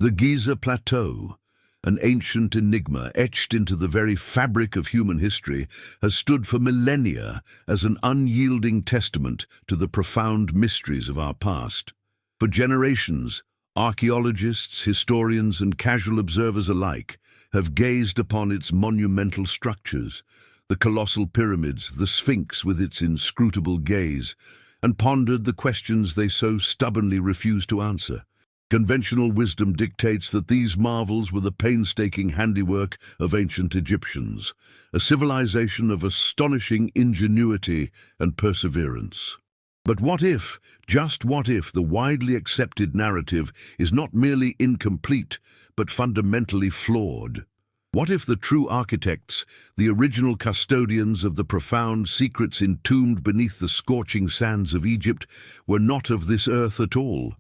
The Giza Plateau, an ancient enigma etched into the very fabric of human history, has stood for millennia as an unyielding testament to the profound mysteries of our past. For generations, archaeologists, historians, and casual observers alike have gazed upon its monumental structures, the colossal pyramids, the Sphinx with its inscrutable gaze, and pondered the questions they so stubbornly refuse to answer. Conventional wisdom dictates that these marvels were the painstaking handiwork of ancient Egyptians, a civilization of astonishing ingenuity and perseverance. But what if, just what if, the widely accepted narrative is not merely incomplete, but fundamentally flawed? What if the true architects, the original custodians of the profound secrets entombed beneath the scorching sands of Egypt, were not of this earth at all?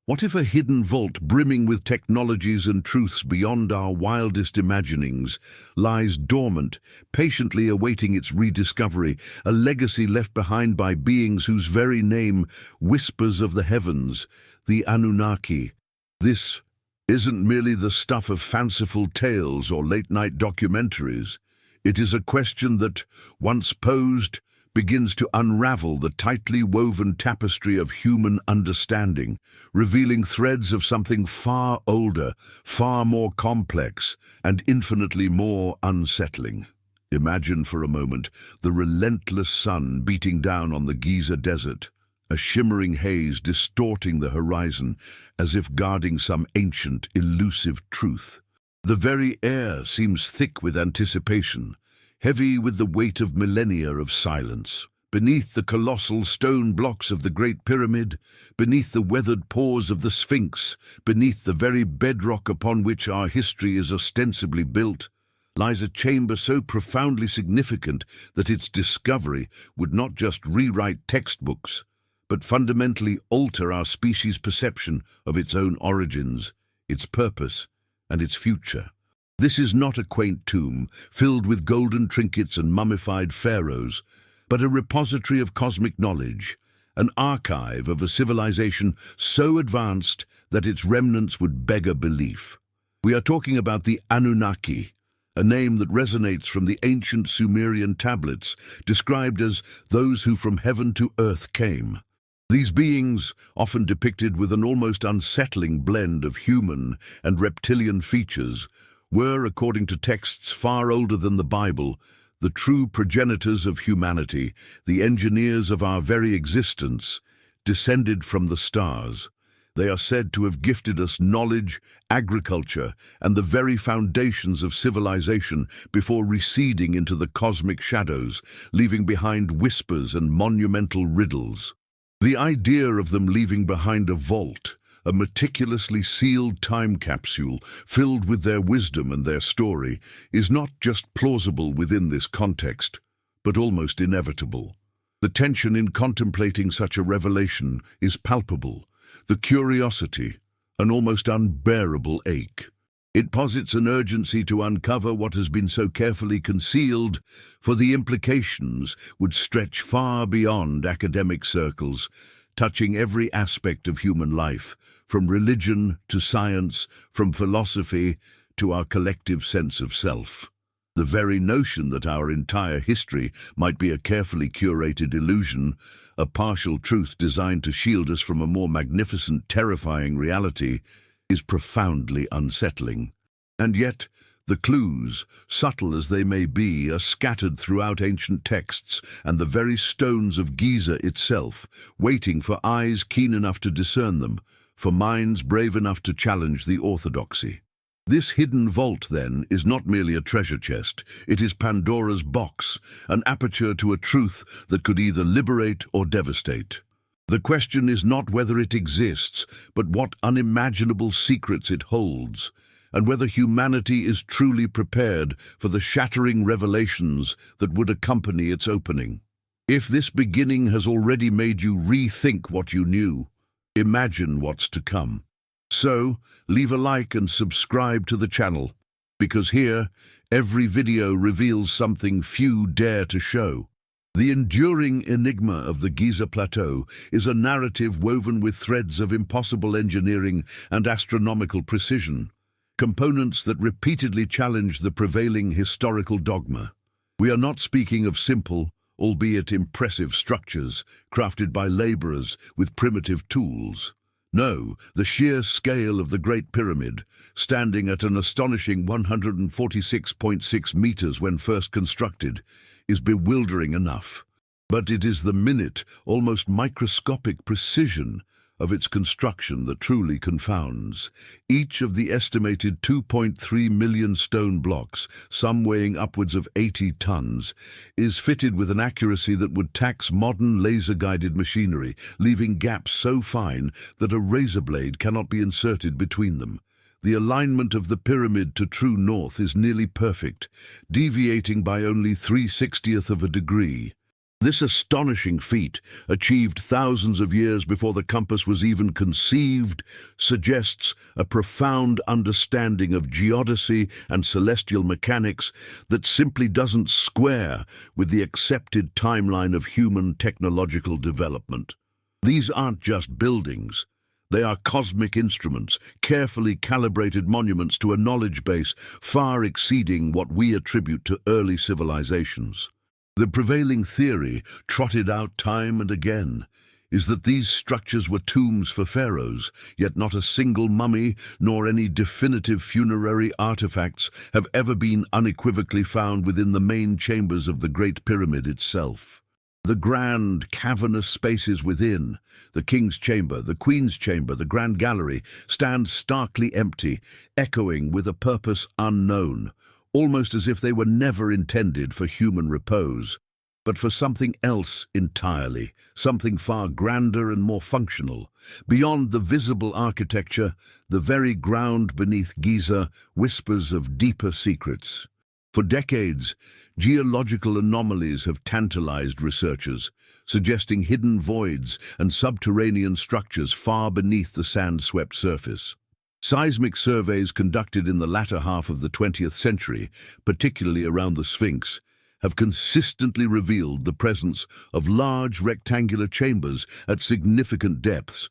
What if a hidden vault brimming with technologies and truths beyond our wildest imaginings lies dormant, patiently awaiting its rediscovery, a legacy left behind by beings whose very name whispers of the heavens, the Anunnaki? This isn't merely the stuff of fanciful tales or late-night documentaries. It is a question that, once posed, begins to unravel the tightly woven tapestry of human understanding, revealing threads of something far older, far more complex, and infinitely more unsettling. Imagine for a moment the relentless sun beating down on the Giza desert, a shimmering haze distorting the horizon as if guarding some ancient, elusive truth. The very air seems thick with anticipation, heavy with the weight of millennia of silence. Beneath the colossal stone blocks of the Great Pyramid, beneath the weathered pores of the Sphinx, beneath the very bedrock upon which our history is ostensibly built, lies a chamber so profoundly significant that its discovery would not just rewrite textbooks, but fundamentally alter our species' perception of its own origins, its purpose, and its future. This is not a quaint tomb filled with golden trinkets and mummified pharaohs, but a repository of cosmic knowledge, an archive of a civilization so advanced that its remnants would beggar belief. We are talking about the Anunnaki, a name that resonates from the ancient Sumerian tablets, described as those who from heaven to earth came. These beings, often depicted with an almost unsettling blend of human and reptilian features, were, according to texts far older than the Bible, the true progenitors of humanity, the engineers of our very existence, descended from the stars. They are said to have gifted us knowledge, agriculture, and the very foundations of civilization before receding into the cosmic shadows, leaving behind whispers and monumental riddles. The idea of them leaving behind a vault, a meticulously sealed time capsule filled with their wisdom and their story, is not just plausible within this context, but almost inevitable. The tension in contemplating such a revelation is palpable, the curiosity, an almost unbearable ache. It posits an urgency to uncover what has been so carefully concealed, for the implications would stretch far beyond academic circles, touching every aspect of human life, from religion to science, from philosophy to our collective sense of self. The very notion that our entire history might be a carefully curated illusion, a partial truth designed to shield us from a more magnificent, terrifying reality, is profoundly unsettling. And yet, the clues, subtle as they may be, are scattered throughout ancient texts and the very stones of Giza itself, waiting for eyes keen enough to discern them, for minds brave enough to challenge the orthodoxy. This hidden vault, then, is not merely a treasure chest. It is Pandora's box, an aperture to a truth that could either liberate or devastate. The question is not whether it exists, but what unimaginable secrets it holds, and whether humanity is truly prepared for the shattering revelations that would accompany its opening. If this beginning has already made you rethink what you knew, imagine what's to come. So, leave a like and subscribe to the channel, because here, every video reveals something few dare to show. The enduring enigma of the Giza Plateau is a narrative woven with threads of impossible engineering and astronomical precision, components that repeatedly challenge the prevailing historical dogma. We are not speaking of simple, albeit impressive structures crafted by laborers with primitive tools. No, the sheer scale of the Great Pyramid, standing at an astonishing 146.6 meters when first constructed, is bewildering enough. But it is the minute, almost microscopic precision of its construction that truly confounds. Each of the estimated 2.3 million stone blocks, some weighing upwards of 80 tons, is fitted with an accuracy that would tax modern laser-guided machinery, leaving gaps so fine that a razor blade cannot be inserted between them. The alignment of the pyramid to true north is nearly perfect, deviating by only 3/60th of a degree. This astonishing feat, achieved thousands of years before the compass was even conceived, suggests a profound understanding of geodesy and celestial mechanics that simply doesn't square with the accepted timeline of human technological development. These aren't just buildings. They are cosmic instruments, carefully calibrated monuments to a knowledge base far exceeding what we attribute to early civilizations. The prevailing theory, trotted out time and again, is that these structures were tombs for pharaohs, yet not a single mummy nor any definitive funerary artifacts have ever been unequivocally found within the main chambers of the Great Pyramid itself. The grand, cavernous spaces within, the King's Chamber, the Queen's Chamber, the Grand Gallery, stand starkly empty, echoing with a purpose unknown, almost as if they were never intended for human repose, but for something else entirely, something far grander and more functional. Beyond the visible architecture, the very ground beneath Giza whispers of deeper secrets. For decades, geological anomalies have tantalized researchers, suggesting hidden voids and subterranean structures far beneath the sand-swept surface. Seismic surveys conducted in the latter half of the 20th century, particularly around the Sphinx, have consistently revealed the presence of large rectangular chambers at significant depths.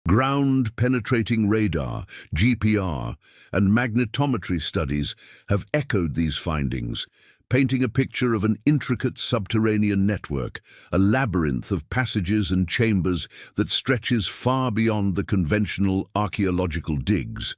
Ground-penetrating radar, GPR, and magnetometry studies have echoed these findings, painting a picture of an intricate subterranean network, a labyrinth of passages and chambers that stretches far beyond the conventional archaeological digs.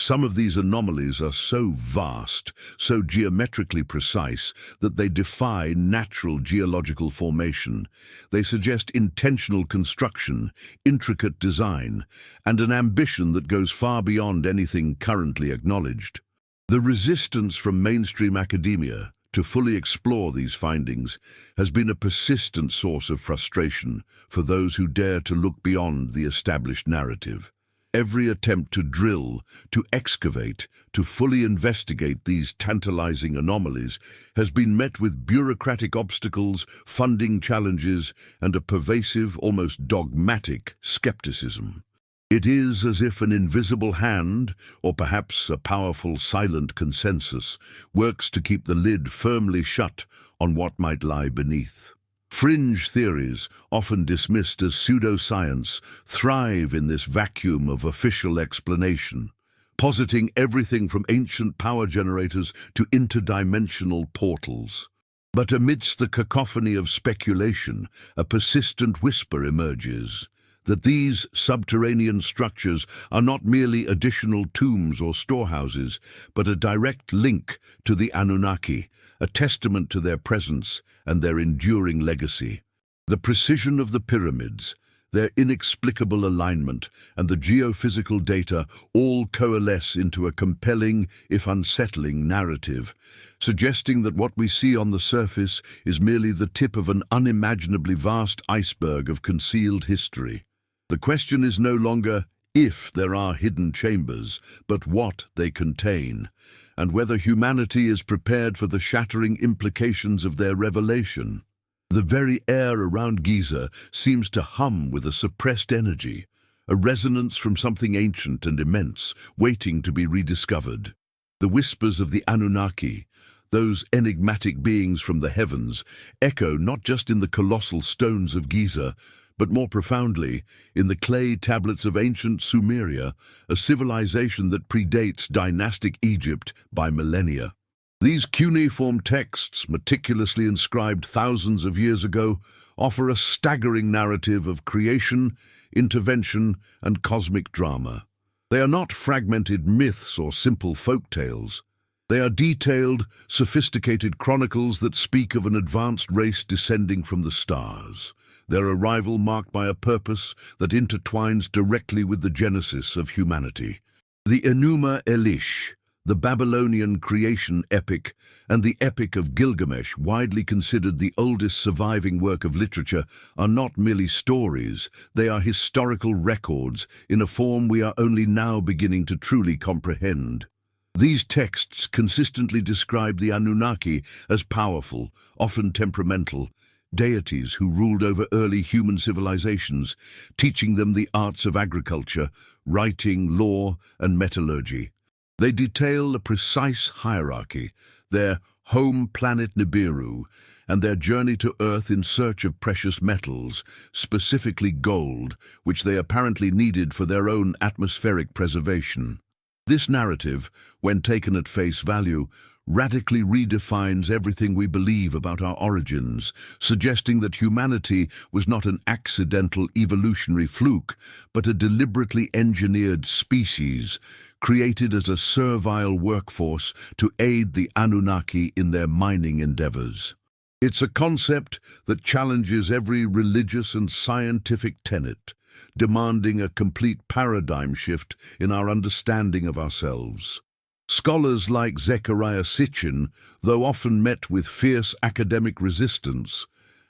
Some of these anomalies are so vast, so geometrically precise, that they defy natural geological formation. They suggest intentional construction, intricate design, and an ambition that goes far beyond anything currently acknowledged. The resistance from mainstream academia to fully explore these findings has been a persistent source of frustration for those who dare to look beyond the established narrative. Every attempt to drill, to excavate, to fully investigate these tantalizing anomalies has been met with bureaucratic obstacles, funding challenges, and a pervasive, almost dogmatic skepticism. It is as if an invisible hand, or perhaps a powerful silent consensus, works to keep the lid firmly shut on what might lie beneath. Fringe theories, often dismissed as pseudoscience, thrive in this vacuum of official explanation, positing everything from ancient power generators to interdimensional portals. But amidst the cacophony of speculation, a persistent whisper emerges that these subterranean structures are not merely additional tombs or storehouses, but a direct link to the Anunnaki, a testament to their presence and their enduring legacy. The precision of the pyramids, their inexplicable alignment, and the geophysical data all coalesce into a compelling, if unsettling, narrative, suggesting that what we see on the surface is merely the tip of an unimaginably vast iceberg of concealed history. The question is no longer if there are hidden chambers, but what they contain, and whether humanity is prepared for the shattering implications of their revelation. The very air around Giza seems to hum with a suppressed energy, a resonance from something ancient and immense, waiting to be rediscovered. The whispers of the Anunnaki, those enigmatic beings from the heavens, echo not just in the colossal stones of Giza, but more profoundly in the clay tablets of ancient Sumeria, a civilization that predates dynastic Egypt by millennia. These cuneiform texts, meticulously inscribed thousands of years ago, offer a staggering narrative of creation, intervention, and cosmic drama. They are not fragmented myths or simple folk tales. They are detailed, sophisticated chronicles that speak of an advanced race descending from the stars, their arrival marked by a purpose that intertwines directly with the genesis of humanity. The Enuma Elish, the Babylonian creation epic, and the Epic of Gilgamesh, widely considered the oldest surviving work of literature, are not merely stories, they are historical records in a form we are only now beginning to truly comprehend. These texts consistently describe the Anunnaki as powerful, often temperamental, deities who ruled over early human civilizations, teaching them the arts of agriculture, writing, law, and metallurgy. They detail a precise hierarchy, their home planet Nibiru, and their journey to Earth in search of precious metals, specifically gold, which they apparently needed for their own atmospheric preservation. This narrative, when taken at face value, radically redefines everything we believe about our origins, suggesting that humanity was not an accidental evolutionary fluke, but a deliberately engineered species, created as a servile workforce to aid the Anunnaki in their mining endeavors. It's a concept that challenges every religious and scientific tenet, demanding a complete paradigm shift in our understanding of ourselves. Scholars like Zecharia Sitchin, though often met with fierce academic resistance,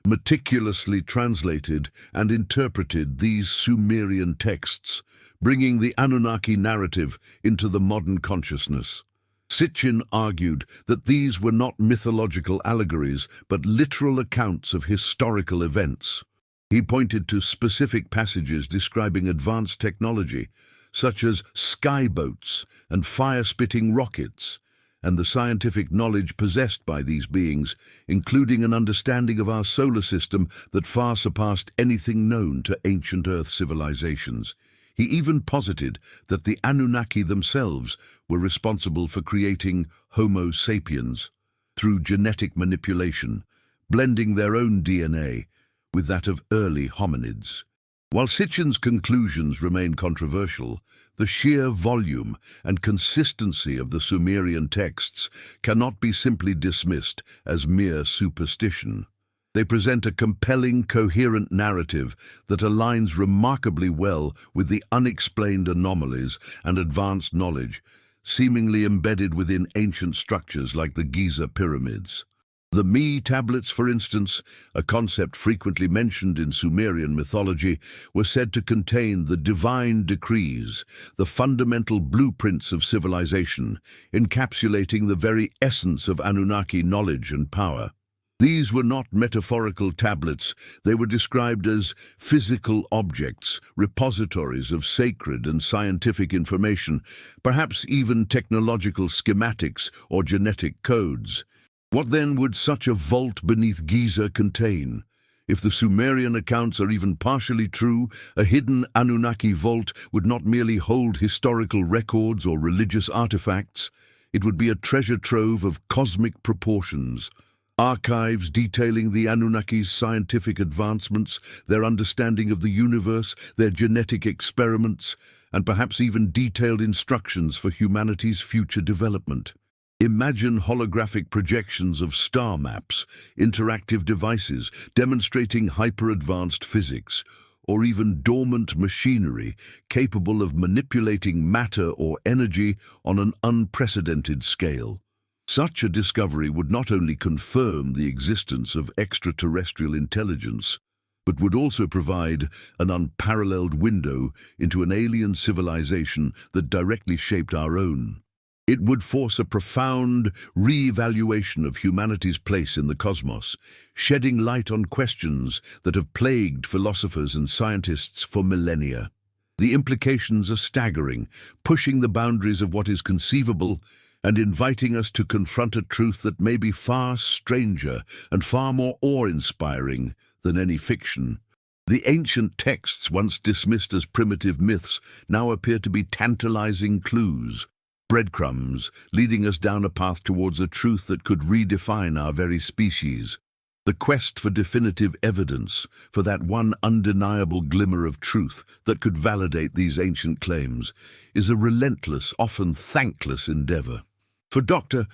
meticulously translated and interpreted these Sumerian texts, bringing the Anunnaki narrative into the modern consciousness. Sitchin argued that these were not mythological allegories, but literal accounts of historical events. He pointed to specific passages describing advanced technology, such as skyboats and fire-spitting rockets, and the scientific knowledge possessed by these beings, including an understanding of our solar system that far surpassed anything known to ancient Earth civilizations. He even posited that the Anunnaki themselves were responsible for creating Homo sapiens through genetic manipulation, blending their own DNA with that of early hominids. While Sitchin's conclusions remain controversial, the sheer volume and consistency of the Sumerian texts cannot be simply dismissed as mere superstition. They present a compelling, coherent narrative that aligns remarkably well with the unexplained anomalies and advanced knowledge seemingly embedded within ancient structures like the Giza pyramids. The Mi tablets, for instance, a concept frequently mentioned in Sumerian mythology, were said to contain the divine decrees, the fundamental blueprints of civilization, encapsulating the very essence of Anunnaki knowledge and power. These were not metaphorical tablets, they were described as physical objects, repositories of sacred and scientific information, perhaps even technological schematics or genetic codes. What then would such a vault beneath Giza contain? If the Sumerian accounts are even partially true, a hidden Anunnaki vault would not merely hold historical records or religious artifacts, it would be a treasure trove of cosmic proportions. Archives detailing the Anunnaki's scientific advancements, their understanding of the universe, their genetic experiments, and perhaps even detailed instructions for humanity's future development. Imagine holographic projections of star maps, interactive devices demonstrating hyper-advanced physics, or even dormant machinery capable of manipulating matter or energy on an unprecedented scale. Such a discovery would not only confirm the existence of extraterrestrial intelligence, but would also provide an unparalleled window into an alien civilization that directly shaped our own. It would force a profound re-evaluation of humanity's place in the cosmos, shedding light on questions that have plagued philosophers and scientists for millennia. The implications are staggering, pushing the boundaries of what is conceivable and inviting us to confront a truth that may be far stranger and far more awe-inspiring than any fiction. The ancient texts, once dismissed as primitive myths, now appear to be tantalizing clues, breadcrumbs leading us down a path towards a truth that could redefine our very species. The quest for definitive evidence, for that one undeniable glimmer of truth that could validate these ancient claims, is a relentless, often thankless endeavor. For Dr.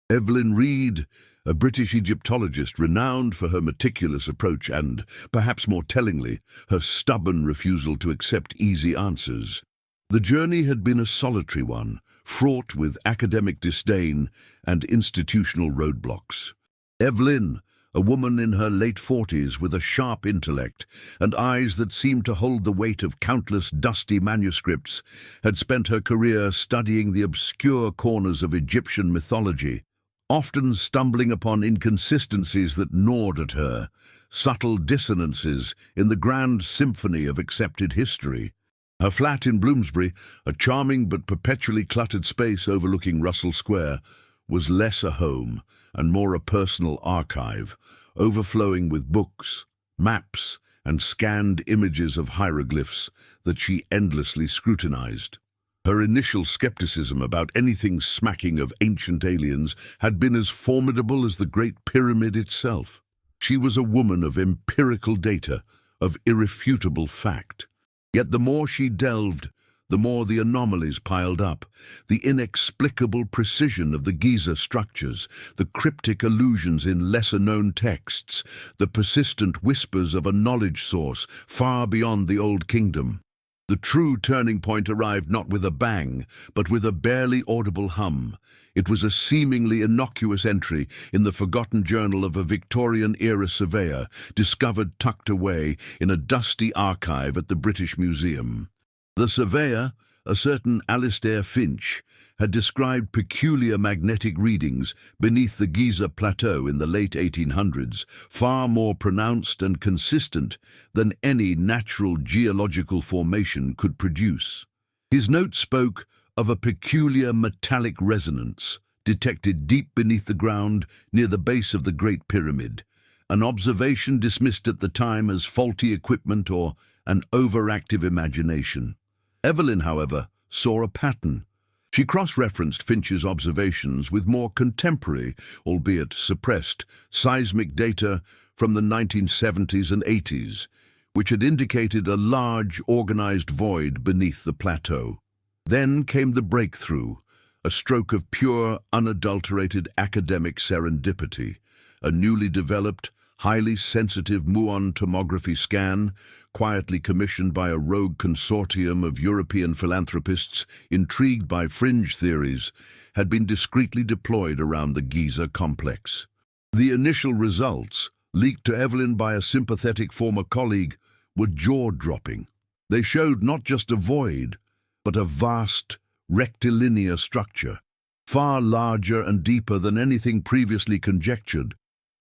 Evelyn Reed, a British Egyptologist renowned for her meticulous approach and, perhaps more tellingly, her stubborn refusal to accept easy answers, the journey had been a solitary one, fraught with academic disdain and institutional roadblocks. Evelyn, a woman in her late 40s with a sharp intellect and eyes that seemed to hold the weight of countless dusty manuscripts, had spent her career studying the obscure corners of Egyptian mythology, often stumbling upon inconsistencies that gnawed at her, subtle dissonances in the grand symphony of accepted history. Her flat in Bloomsbury, a charming but perpetually cluttered space overlooking Russell Square, was less a home and more a personal archive, overflowing with books, maps, and scanned images of hieroglyphs that she endlessly scrutinized. Her initial skepticism about anything smacking of ancient aliens had been as formidable as the Great Pyramid itself. She was a woman of empirical data, of irrefutable fact. Yet the more she delved, the more the anomalies piled up, the inexplicable precision of the Giza structures, the cryptic allusions in lesser-known texts, the persistent whispers of a knowledge source far beyond the Old Kingdom. The true turning point arrived not with a bang, but with a barely audible hum. It was a seemingly innocuous entry in the forgotten journal of a Victorian-era surveyor, discovered tucked away in a dusty archive at the British Museum. The surveyor, a certain Alistair Finch, had described peculiar magnetic readings beneath the Giza Plateau in the late 1800s, far more pronounced and consistent than any natural geological formation could produce. His note spoke of a peculiar metallic resonance detected deep beneath the ground near the base of the Great Pyramid, an observation dismissed at the time as faulty equipment or an overactive imagination. Evelyn, however, saw a pattern. She cross-referenced Finch's observations with more contemporary, albeit suppressed, seismic data from the 1970s and 80s, which had indicated a large, organized void beneath the plateau. Then came the breakthrough, a stroke of pure, unadulterated academic serendipity, a newly developed, highly sensitive muon tomography scan, quietly commissioned by a rogue consortium of European philanthropists intrigued by fringe theories, had been discreetly deployed around the Giza complex. The initial results, leaked to Evelyn by a sympathetic former colleague, were jaw-dropping. They showed not just a void, but a vast, rectilinear structure, far larger and deeper than anything previously conjectured,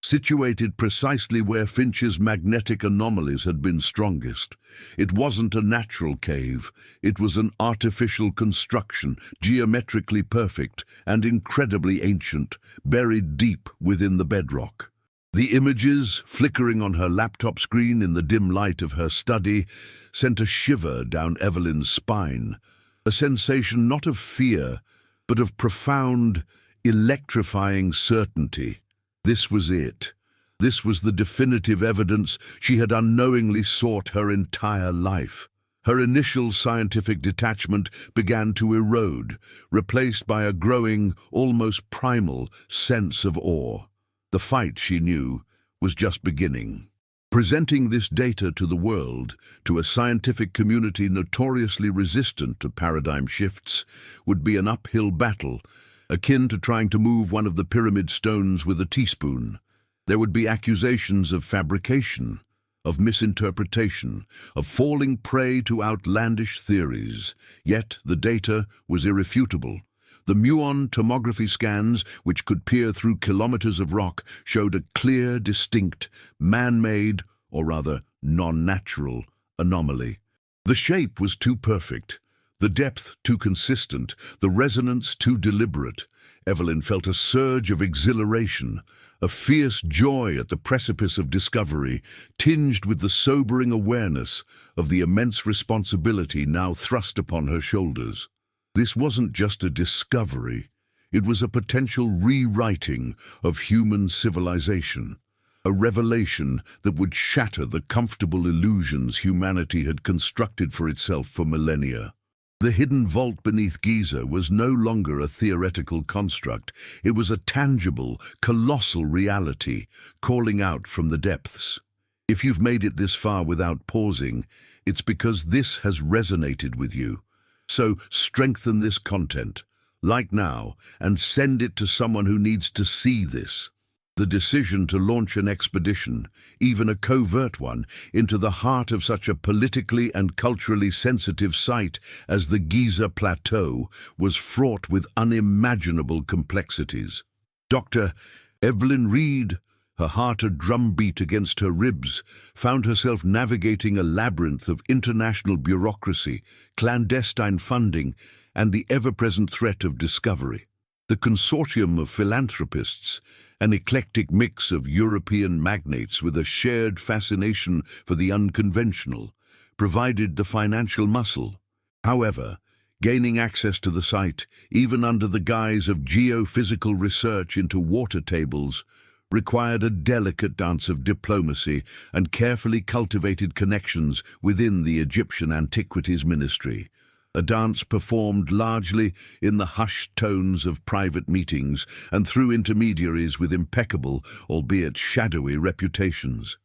situated precisely where Finch's magnetic anomalies had been strongest. It wasn't a natural cave, it was an artificial construction, geometrically perfect and incredibly ancient, buried deep within the bedrock. The images, flickering on her laptop screen in the dim light of her study, sent a shiver down Evelyn's spine, a sensation not of fear, but of profound, electrifying certainty. This was it. This was the definitive evidence she had unknowingly sought her entire life. Her initial scientific detachment began to erode, replaced by a growing, almost primal sense of awe. The fight, she knew, was just beginning. Presenting this data to the world, to a scientific community notoriously resistant to paradigm shifts, would be an uphill battle, akin to trying to move one of the pyramid stones with a teaspoon. There would be accusations of fabrication, of misinterpretation, of falling prey to outlandish theories. Yet the data was irrefutable. The muon tomography scans, which could peer through kilometers of rock, showed a clear, distinct, man-made, or rather non-natural, anomaly. The shape was too perfect, the depth too consistent, the resonance too deliberate. Evelyn felt a surge of exhilaration, a fierce joy at the precipice of discovery, tinged with the sobering awareness of the immense responsibility now thrust upon her shoulders. This wasn't just a discovery, it was a potential rewriting of human civilization, a revelation that would shatter the comfortable illusions humanity had constructed for itself for millennia. The hidden vault beneath Giza was no longer a theoretical construct. It was a tangible, colossal reality, calling out from the depths. If you've made it this far without pausing, it's because this has resonated with you. So strengthen this content, like now, and send it to someone who needs to see this. The decision to launch an expedition, even a covert one, into the heart of such a politically and culturally sensitive site as the Giza Plateau was fraught with unimaginable complexities. Dr. Evelyn Reed, her heart a drumbeat against her ribs, found herself navigating a labyrinth of international bureaucracy, clandestine funding, and the ever-present threat of discovery. The consortium of philanthropists, an eclectic mix of European magnates with a shared fascination for the unconventional, provided the financial muscle. However, gaining access to the site, even under the guise of geophysical research into water tables, required a delicate dance of diplomacy and carefully cultivated connections within the Egyptian Antiquities Ministry. A dance performed largely in the hushed tones of private meetings and through intermediaries with impeccable, albeit shadowy, reputations.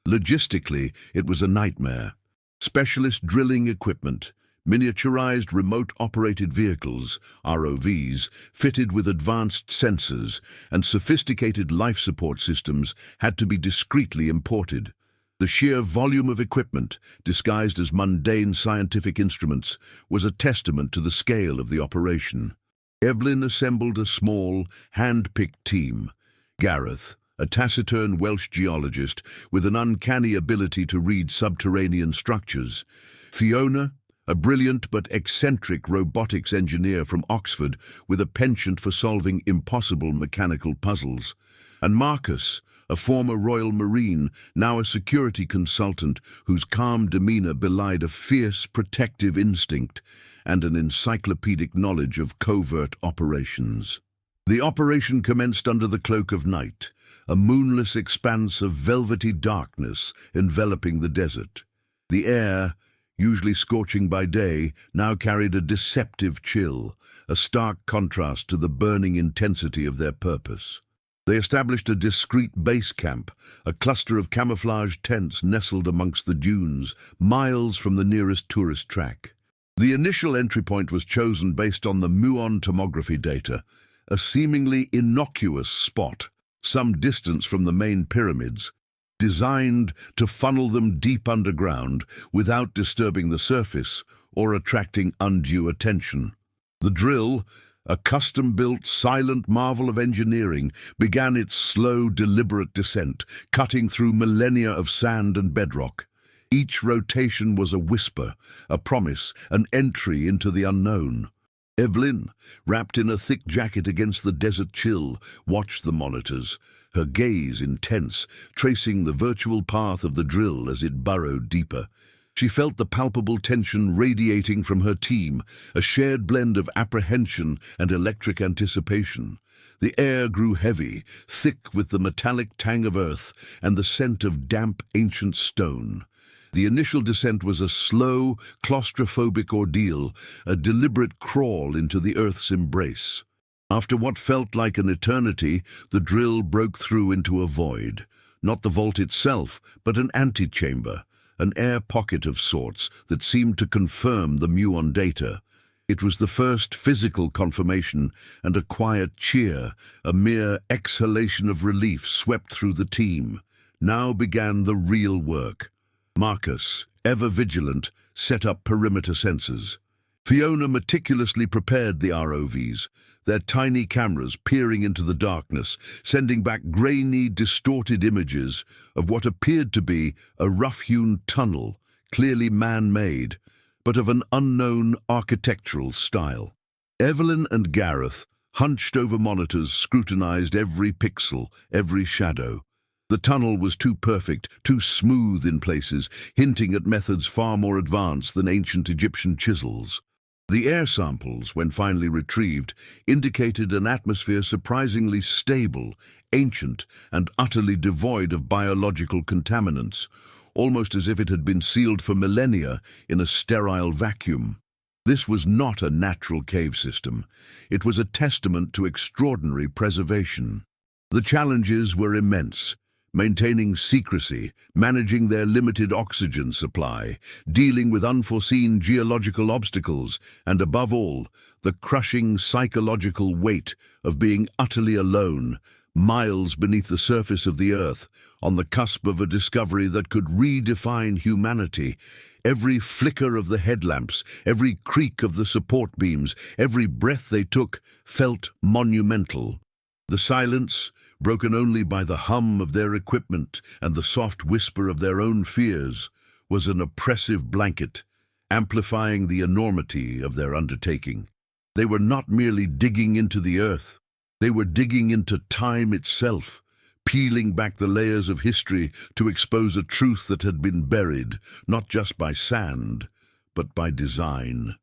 Logistically, it was a nightmare. Specialist drilling equipment, miniaturized remote-operated vehicles, ROVs, fitted with advanced sensors, and sophisticated life support systems had to be discreetly imported. The sheer volume of equipment, disguised as mundane scientific instruments, was a testament to the scale of the operation. Evelyn assembled a small, hand-picked team. Gareth, a taciturn Welsh geologist with an uncanny ability to read subterranean structures. Fiona, a brilliant but eccentric robotics engineer from Oxford with a penchant for solving impossible mechanical puzzles. And Marcus, a former Royal Marine, now a security consultant whose calm demeanor belied a fierce protective instinct and an encyclopedic knowledge of covert operations. The operation commenced under the cloak of night, a moonless expanse of velvety darkness enveloping the desert. The air, usually scorching by day, now carried a deceptive chill, a stark contrast to the burning intensity of their purpose. They established a discreet base camp, a cluster of camouflaged tents nestled amongst the dunes, miles from the nearest tourist track. The initial entry point was chosen based on the muon tomography data, a seemingly innocuous spot, some distance from the main pyramids, designed to funnel them deep underground without disturbing the surface or attracting undue attention. The drill, a custom-built, silent marvel of engineering, began its slow, deliberate descent, cutting through millennia of sand and bedrock. Each rotation was a whisper, a promise, an entry into the unknown. Evelyn, wrapped in a thick jacket against the desert chill, watched the monitors, her gaze intense, tracing the virtual path of the drill as it burrowed deeper. She felt the palpable tension radiating from her team, a shared blend of apprehension and electric anticipation. The air grew heavy, thick with the metallic tang of earth and the scent of damp, ancient stone. The initial descent was a slow, claustrophobic ordeal, a deliberate crawl into the Earth's embrace. After what felt like an eternity, the drill broke through into a void. Not the vault itself, but an antechamber, an air pocket of sorts that seemed to confirm the muon data. It was the first physical confirmation, and a quiet cheer, a mere exhalation of relief, swept through the team. Now began the real work. Marcus, ever vigilant, set up perimeter sensors. Fiona meticulously prepared the ROVs, their tiny cameras peering into the darkness, sending back grainy, distorted images of what appeared to be a rough-hewn tunnel, clearly man-made, but of an unknown architectural style. Evelyn and Gareth, hunched over monitors, scrutinized every pixel, every shadow. The tunnel was too perfect, too smooth in places, hinting at methods far more advanced than ancient Egyptian chisels. The air samples, when finally retrieved, indicated an atmosphere surprisingly stable, ancient, and utterly devoid of biological contaminants, almost as if it had been sealed for millennia in a sterile vacuum. This was not a natural cave system. It was a testament to extraordinary preservation. The challenges were immense. Maintaining secrecy, managing their limited oxygen supply, dealing with unforeseen geological obstacles, and above all, the crushing psychological weight of being utterly alone, miles beneath the surface of the Earth, on the cusp of a discovery that could redefine humanity. Every flicker of the headlamps, every creak of the support beams, every breath they took felt monumental. The silence, broken only by the hum of their equipment and the soft whisper of their own fears, was an oppressive blanket, amplifying the enormity of their undertaking. They were not merely digging into the earth, they were digging into time itself, peeling back the layers of history to expose a truth that had been buried, not just by sand, but by design.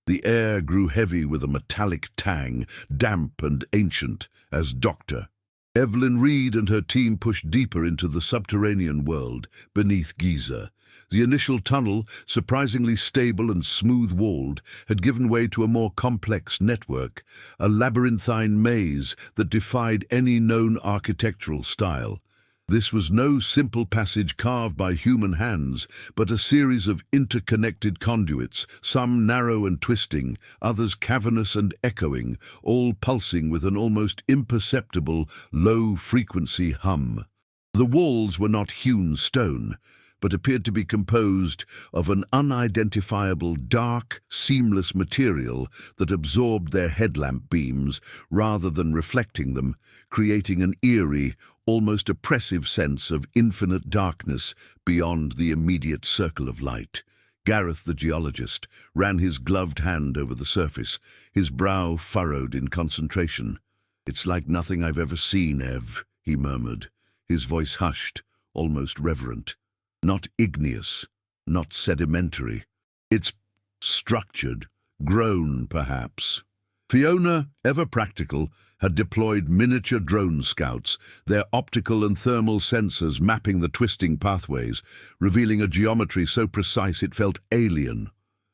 The air grew heavy with a metallic tang, damp and ancient, as Dr. Evelyn Reed and her team pushed deeper into the subterranean world beneath Giza. The initial tunnel, surprisingly stable and smooth-walled, had given way to a more complex network, a labyrinthine maze that defied any known architectural style. This was no simple passage carved by human hands, but a series of interconnected conduits, some narrow and twisting, others cavernous and echoing, all pulsing with an almost imperceptible, low-frequency hum. The walls were not hewn stone, but appeared to be composed of an unidentifiable, dark, seamless material that absorbed their headlamp beams rather than reflecting them, creating an eerie, almost oppressive sense of infinite darkness beyond the immediate circle of light. Gareth, the geologist, ran his gloved hand over the surface, his brow furrowed in concentration. "It's like nothing I've ever seen, Ev," he murmured, his voice hushed, almost reverent. "Not igneous, not sedimentary. It's structured, grown, perhaps." Fiona, ever practical, had deployed miniature drone scouts, their optical and thermal sensors mapping the twisting pathways, revealing a geometry so precise it felt alien.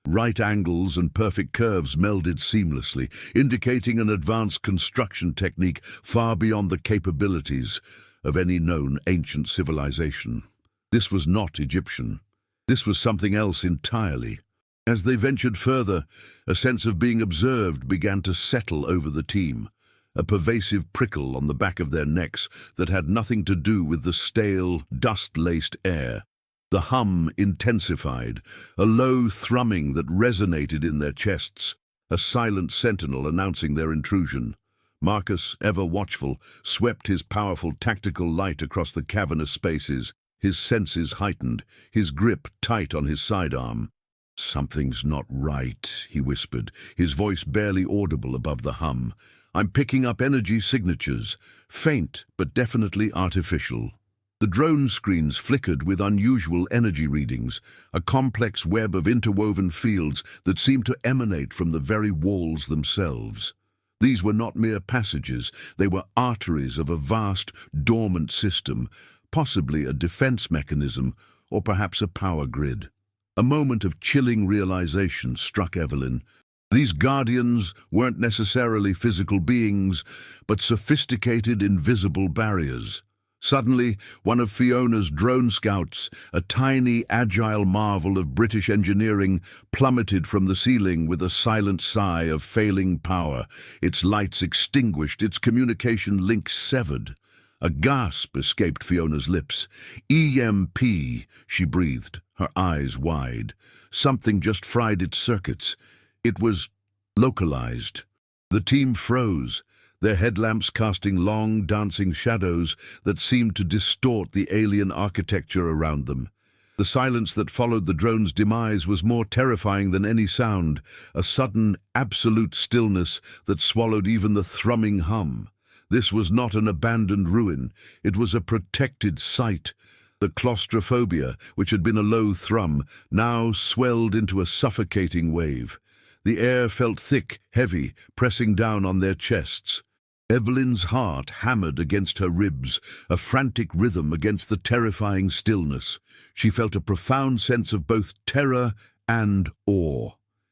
Right angles and perfect curves melded seamlessly, indicating an advanced construction technique far beyond the capabilities of any known ancient civilization. This was not Egyptian. This was something else entirely. As they ventured further, a sense of being observed began to settle over the team, a pervasive prickle on the back of their necks that had nothing to do with the stale, dust-laced air. The hum intensified, a low thrumming that resonated in their chests, a silent sentinel announcing their intrusion. Marcus, ever watchful, swept his powerful tactical light across the cavernous spaces, his senses heightened, his grip tight on his sidearm. "Something's not right," he whispered, his voice barely audible above the hum. "I'm picking up energy signatures, faint but definitely artificial." The drone screens flickered with unusual energy readings, a complex web of interwoven fields that seemed to emanate from the very walls themselves. These were not mere passages, they were arteries of a vast, dormant system, possibly a defense mechanism, or perhaps a power grid. A moment of chilling realization struck Evelyn. These guardians weren't necessarily physical beings, but sophisticated, invisible barriers. Suddenly, one of Fiona's drone scouts, a tiny, agile marvel of British engineering, plummeted from the ceiling with a silent sigh of failing power, its lights extinguished, its communication links severed. A gasp escaped Fiona's lips. "EMP," she breathed, her eyes wide. Something just fried its circuits. It was localized. The team froze, their headlamps casting long, dancing shadows that seemed to distort the alien architecture around them. The silence that followed the drone's demise was more terrifying than any sound, a sudden, absolute stillness that swallowed even the thrumming hum. This was not an abandoned ruin, it was a protected site. The claustrophobia, which had been a low thrum, now swelled into a suffocating wave. The air felt thick, heavy, pressing down on their chests. Evelyn's heart hammered against her ribs, a frantic rhythm against the terrifying stillness. She felt a profound sense of both terror and awe.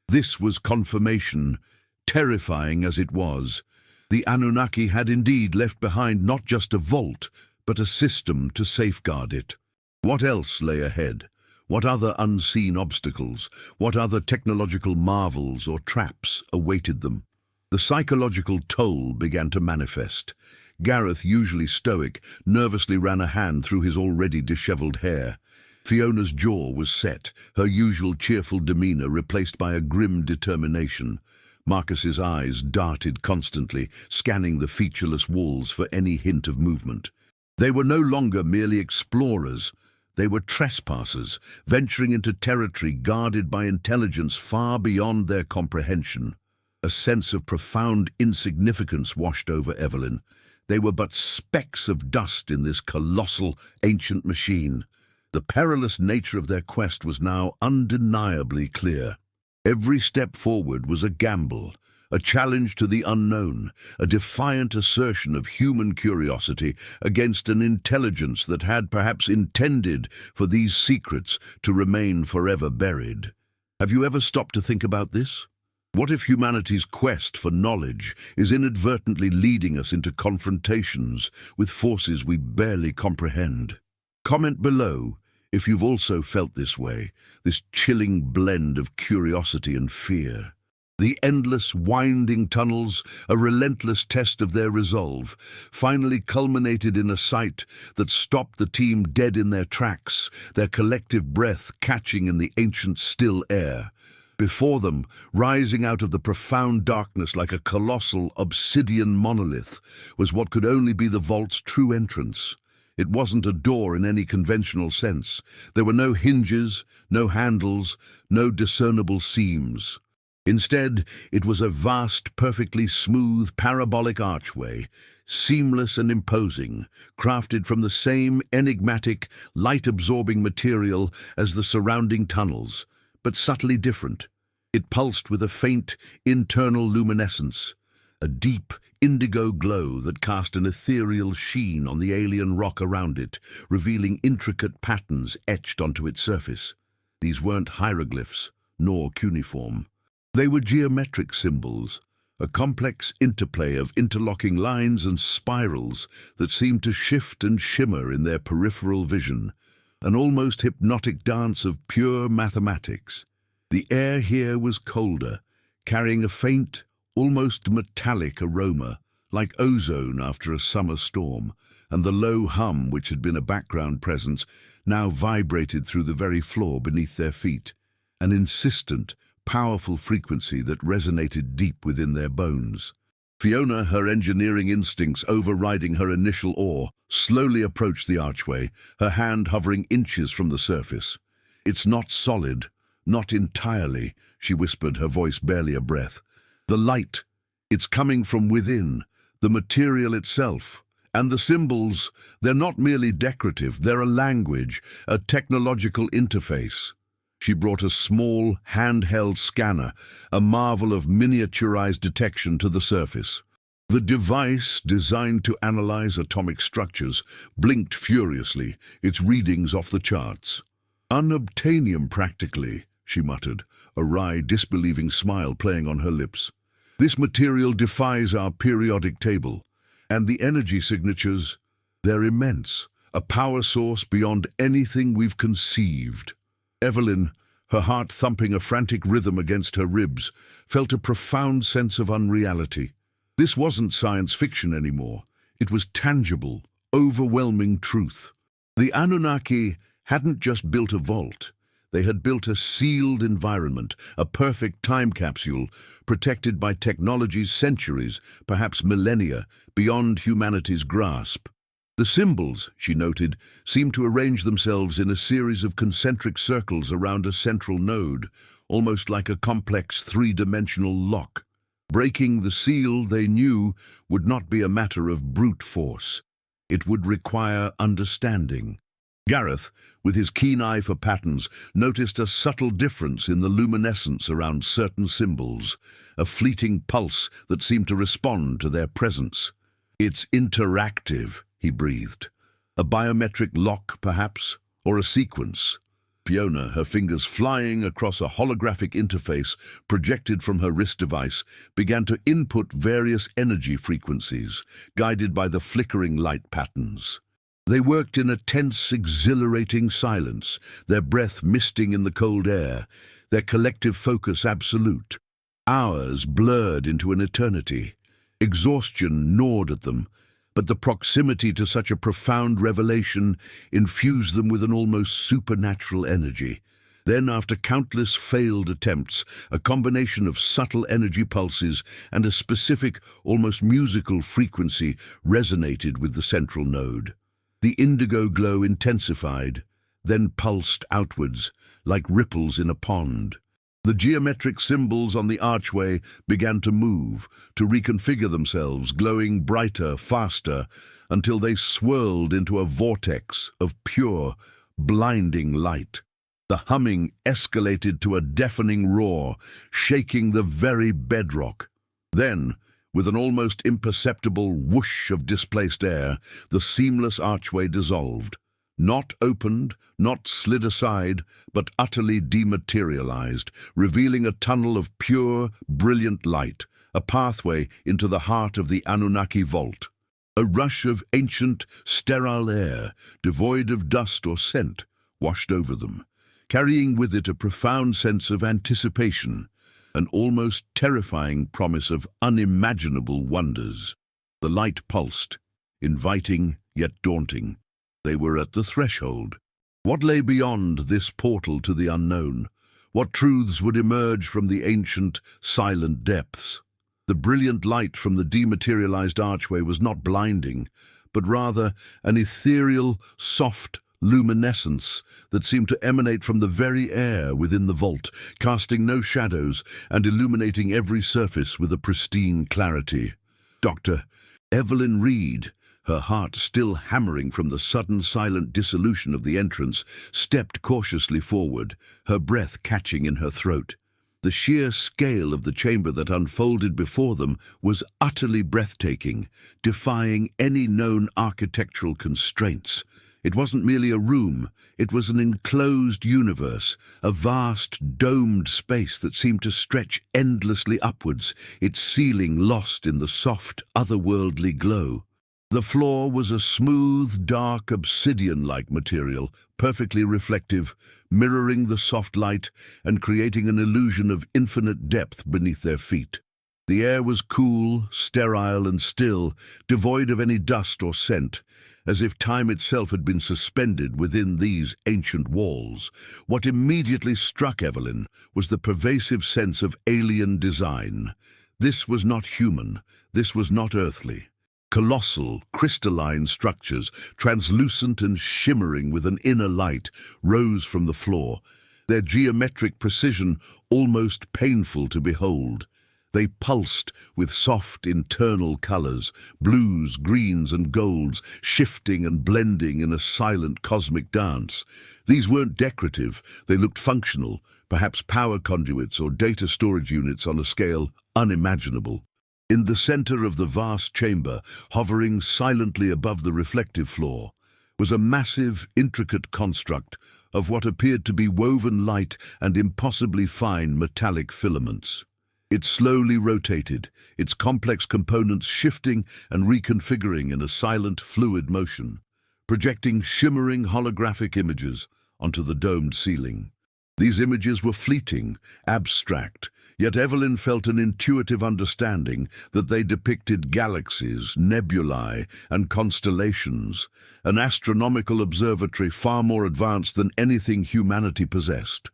This was confirmation, terrifying as it was. The Anunnaki had indeed left behind not just a vault, but a system to safeguard it. What else lay ahead? What other unseen obstacles, what other technological marvels or traps awaited them? The psychological toll began to manifest. Gareth, usually stoic, nervously ran a hand through his already disheveled hair. Fiona's jaw was set, her usual cheerful demeanor replaced by a grim determination. Marcus's eyes darted constantly, scanning the featureless walls for any hint of movement. They were no longer merely explorers. They were trespassers, venturing into territory guarded by intelligence far beyond their comprehension. A sense of profound insignificance washed over Evelyn. They were but specks of dust in this colossal, ancient machine. The perilous nature of their quest was now undeniably clear. Every step forward was a gamble, a challenge to the unknown, a defiant assertion of human curiosity against an intelligence that had perhaps intended for these secrets to remain forever buried. Have you ever stopped to think about this? What if humanity's quest for knowledge is inadvertently leading us into confrontations with forces we barely comprehend? Comment below if you've also felt this way, this chilling blend of curiosity and fear. The endless, winding tunnels, a relentless test of their resolve, finally culminated in a sight that stopped the team dead in their tracks, their collective breath catching in the ancient still air. Before them, rising out of the profound darkness like a colossal obsidian monolith, was what could only be the vault's true entrance. It wasn't a door in any conventional sense. There were no hinges, no handles, no discernible seams. Instead, it was a vast, perfectly smooth, parabolic archway, seamless and imposing, crafted from the same enigmatic, light-absorbing material as the surrounding tunnels, but subtly different. It pulsed with a faint, internal luminescence, a deep, indigo glow that cast an ethereal sheen on the alien rock around it, revealing intricate patterns etched onto its surface. These weren't hieroglyphs, nor cuneiform. They were geometric symbols, a complex interplay of interlocking lines and spirals that seemed to shift and shimmer in their peripheral vision, an almost hypnotic dance of pure mathematics. The air here was colder, carrying a faint, almost metallic aroma, like ozone after a summer storm, and the low hum, which had been a background presence, now vibrated through the very floor beneath their feet, an insistent, powerful frequency that resonated deep within their bones. Fiona, her engineering instincts overriding her initial awe, slowly approached the archway, her hand hovering inches from the surface. "It's not solid, not entirely," she whispered, her voice barely a breath. "The light, it's coming from within, the material itself. And the symbols, they're not merely decorative, they're a language, a technological interface." She brought a small, handheld scanner, a marvel of miniaturized detection, to the surface. The device, designed to analyze atomic structures, blinked furiously, its readings off the charts. "Unobtainium, practically," she muttered, a wry, disbelieving smile playing on her lips. "This material defies our periodic table. And the energy signatures, they're immense, a power source beyond anything we've conceived." Evelyn, her heart thumping a frantic rhythm against her ribs, felt a profound sense of unreality. This wasn't science fiction anymore. It was tangible, overwhelming truth. The Anunnaki hadn't just built a vault. They had built a sealed environment, a perfect time capsule, protected by technologies centuries, perhaps millennia, beyond humanity's grasp. The symbols, she noted, seemed to arrange themselves in a series of concentric circles around a central node, almost like a complex three-dimensional lock. Breaking the seal, they knew, would not be a matter of brute force. It would require understanding. Gareth, with his keen eye for patterns, noticed a subtle difference in the luminescence around certain symbols, a fleeting pulse that seemed to respond to their presence. "It's interactive," he breathed. "A biometric lock, perhaps, or a sequence." Fiona, her fingers flying across a holographic interface projected from her wrist device, began to input various energy frequencies, guided by the flickering light patterns. They worked in a tense, exhilarating silence, their breath misting in the cold air, their collective focus absolute. Hours blurred into an eternity. Exhaustion gnawed at them, but the proximity to such a profound revelation infused them with an almost supernatural energy. Then, after countless failed attempts, a combination of subtle energy pulses and a specific, almost musical frequency resonated with the central node. The indigo glow intensified, then pulsed outwards, like ripples in a pond. The geometric symbols on the archway began to move, to reconfigure themselves, glowing brighter, faster, until they swirled into a vortex of pure, blinding light. The humming escalated to a deafening roar, shaking the very bedrock. Then, with an almost imperceptible whoosh of displaced air, the seamless archway dissolved. Not opened, not slid aside, but utterly dematerialized, revealing a tunnel of pure, brilliant light, a pathway into the heart of the Anunnaki vault. A rush of ancient, sterile air, devoid of dust or scent, washed over them, carrying with it a profound sense of anticipation, an almost terrifying promise of unimaginable wonders. The light pulsed, inviting yet daunting. They were at the threshold. What lay beyond this portal to the unknown? What truths would emerge from the ancient, silent depths? The brilliant light from the dematerialized archway was not blinding, but rather an ethereal, soft luminescence that seemed to emanate from the very air within the vault, casting no shadows and illuminating every surface with a pristine clarity. Dr. Evelyn Reed, her heart still hammering from the sudden silent dissolution of the entrance, stepped cautiously forward, her breath catching in her throat. The sheer scale of the chamber that unfolded before them was utterly breathtaking, defying any known architectural constraints. It wasn't merely a room, it was an enclosed universe, a vast, domed space that seemed to stretch endlessly upwards, its ceiling lost in the soft, otherworldly glow. The floor was a smooth, dark, obsidian-like material, perfectly reflective, mirroring the soft light and creating an illusion of infinite depth beneath their feet. The air was cool, sterile and still, devoid of any dust or scent, as if time itself had been suspended within these ancient walls. What immediately struck Evelyn was the pervasive sense of alien design. This was not human, this was not earthly. Colossal, crystalline structures, translucent and shimmering with an inner light, rose from the floor, their geometric precision almost painful to behold. They pulsed with soft internal colors, blues, greens and golds, shifting and blending in a silent cosmic dance. These weren't decorative, they looked functional, perhaps power conduits or data storage units on a scale unimaginable. In the center of the vast chamber, hovering silently above the reflective floor, was a massive, intricate construct of what appeared to be woven light and impossibly fine metallic filaments. It slowly rotated, its complex components shifting and reconfiguring in a silent, fluid motion, projecting shimmering holographic images onto the domed ceiling. These images were fleeting, abstract, yet Evelyn felt an intuitive understanding that they depicted galaxies, nebulae, and constellations, an astronomical observatory far more advanced than anything humanity possessed.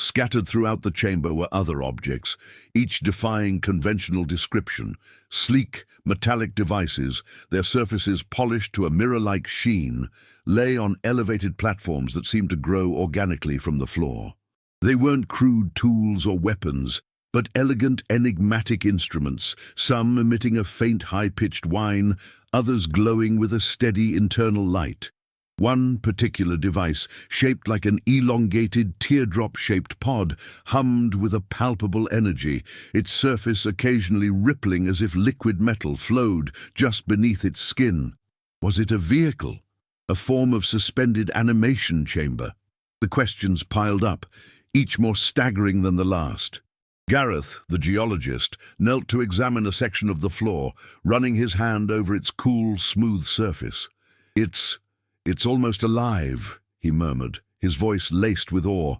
Scattered throughout the chamber were other objects, each defying conventional description. Sleek, metallic devices, their surfaces polished to a mirror-like sheen, lay on elevated platforms that seemed to grow organically from the floor. They weren't crude tools or weapons, but elegant, enigmatic instruments, some emitting a faint, high-pitched whine, others glowing with a steady internal light. One particular device, shaped like an elongated, teardrop-shaped pod, hummed with a palpable energy, its surface occasionally rippling as if liquid metal flowed just beneath its skin. Was it a vehicle? A form of suspended animation chamber? The questions piled up, each more staggering than the last. Gareth, the geologist, knelt to examine a section of the floor, running his hand over its cool, smooth surface. It's almost alive, he murmured, his voice laced with awe.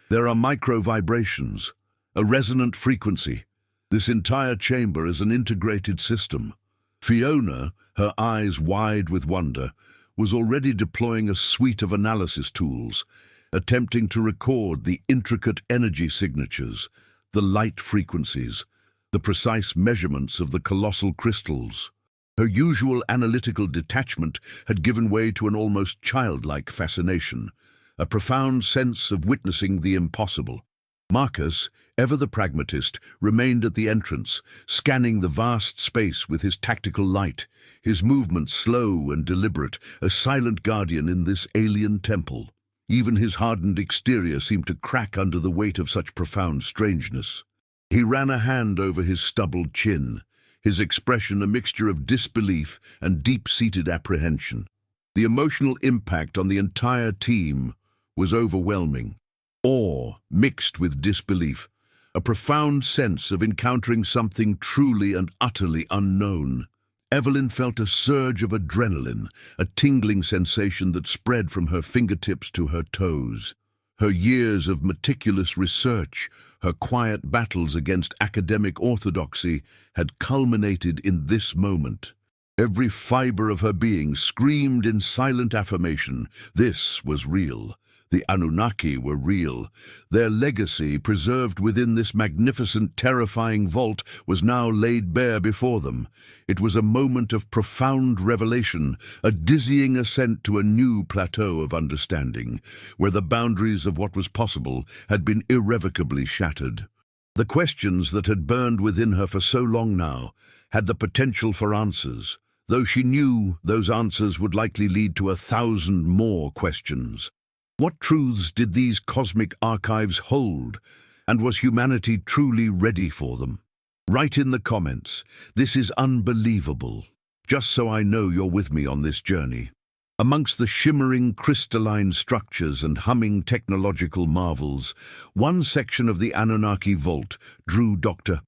There are micro-vibrations, a resonant frequency. This entire chamber is an integrated system. Fiona, her eyes wide with wonder, was already deploying a suite of analysis tools, attempting to record the intricate energy signatures, the light frequencies, the precise measurements of the colossal crystals. Her usual analytical detachment had given way to an almost childlike fascination, a profound sense of witnessing the impossible. Marcus, ever the pragmatist, remained at the entrance, scanning the vast space with his tactical light, his movements slow and deliberate, a silent guardian in this alien temple. Even his hardened exterior seemed to crack under the weight of such profound strangeness. He ran a hand over his stubbled chin, his expression a mixture of disbelief and deep-seated apprehension. The emotional impact on the entire team was overwhelming. Awe mixed with disbelief, a profound sense of encountering something truly and utterly unknown. Evelyn felt a surge of adrenaline, a tingling sensation that spread from her fingertips to her toes. Her years of meticulous research, her quiet battles against academic orthodoxy, had culminated in this moment. Every fiber of her being screamed in silent affirmation. This was real. The Anunnaki were real. Their legacy, preserved within this magnificent, terrifying vault, was now laid bare before them. It was a moment of profound revelation, a dizzying ascent to a new plateau of understanding, where the boundaries of what was possible had been irrevocably shattered. The questions that had burned within her for so long now had the potential for answers, though she knew those answers would likely lead to 1,000 more questions. What truths did these cosmic archives hold, and was humanity truly ready for them? Write in the comments, "This is unbelievable," just so I know you're with me on this journey. Amongst the shimmering crystalline structures and humming technological marvels, one section of the Anunnaki vault drew Dr.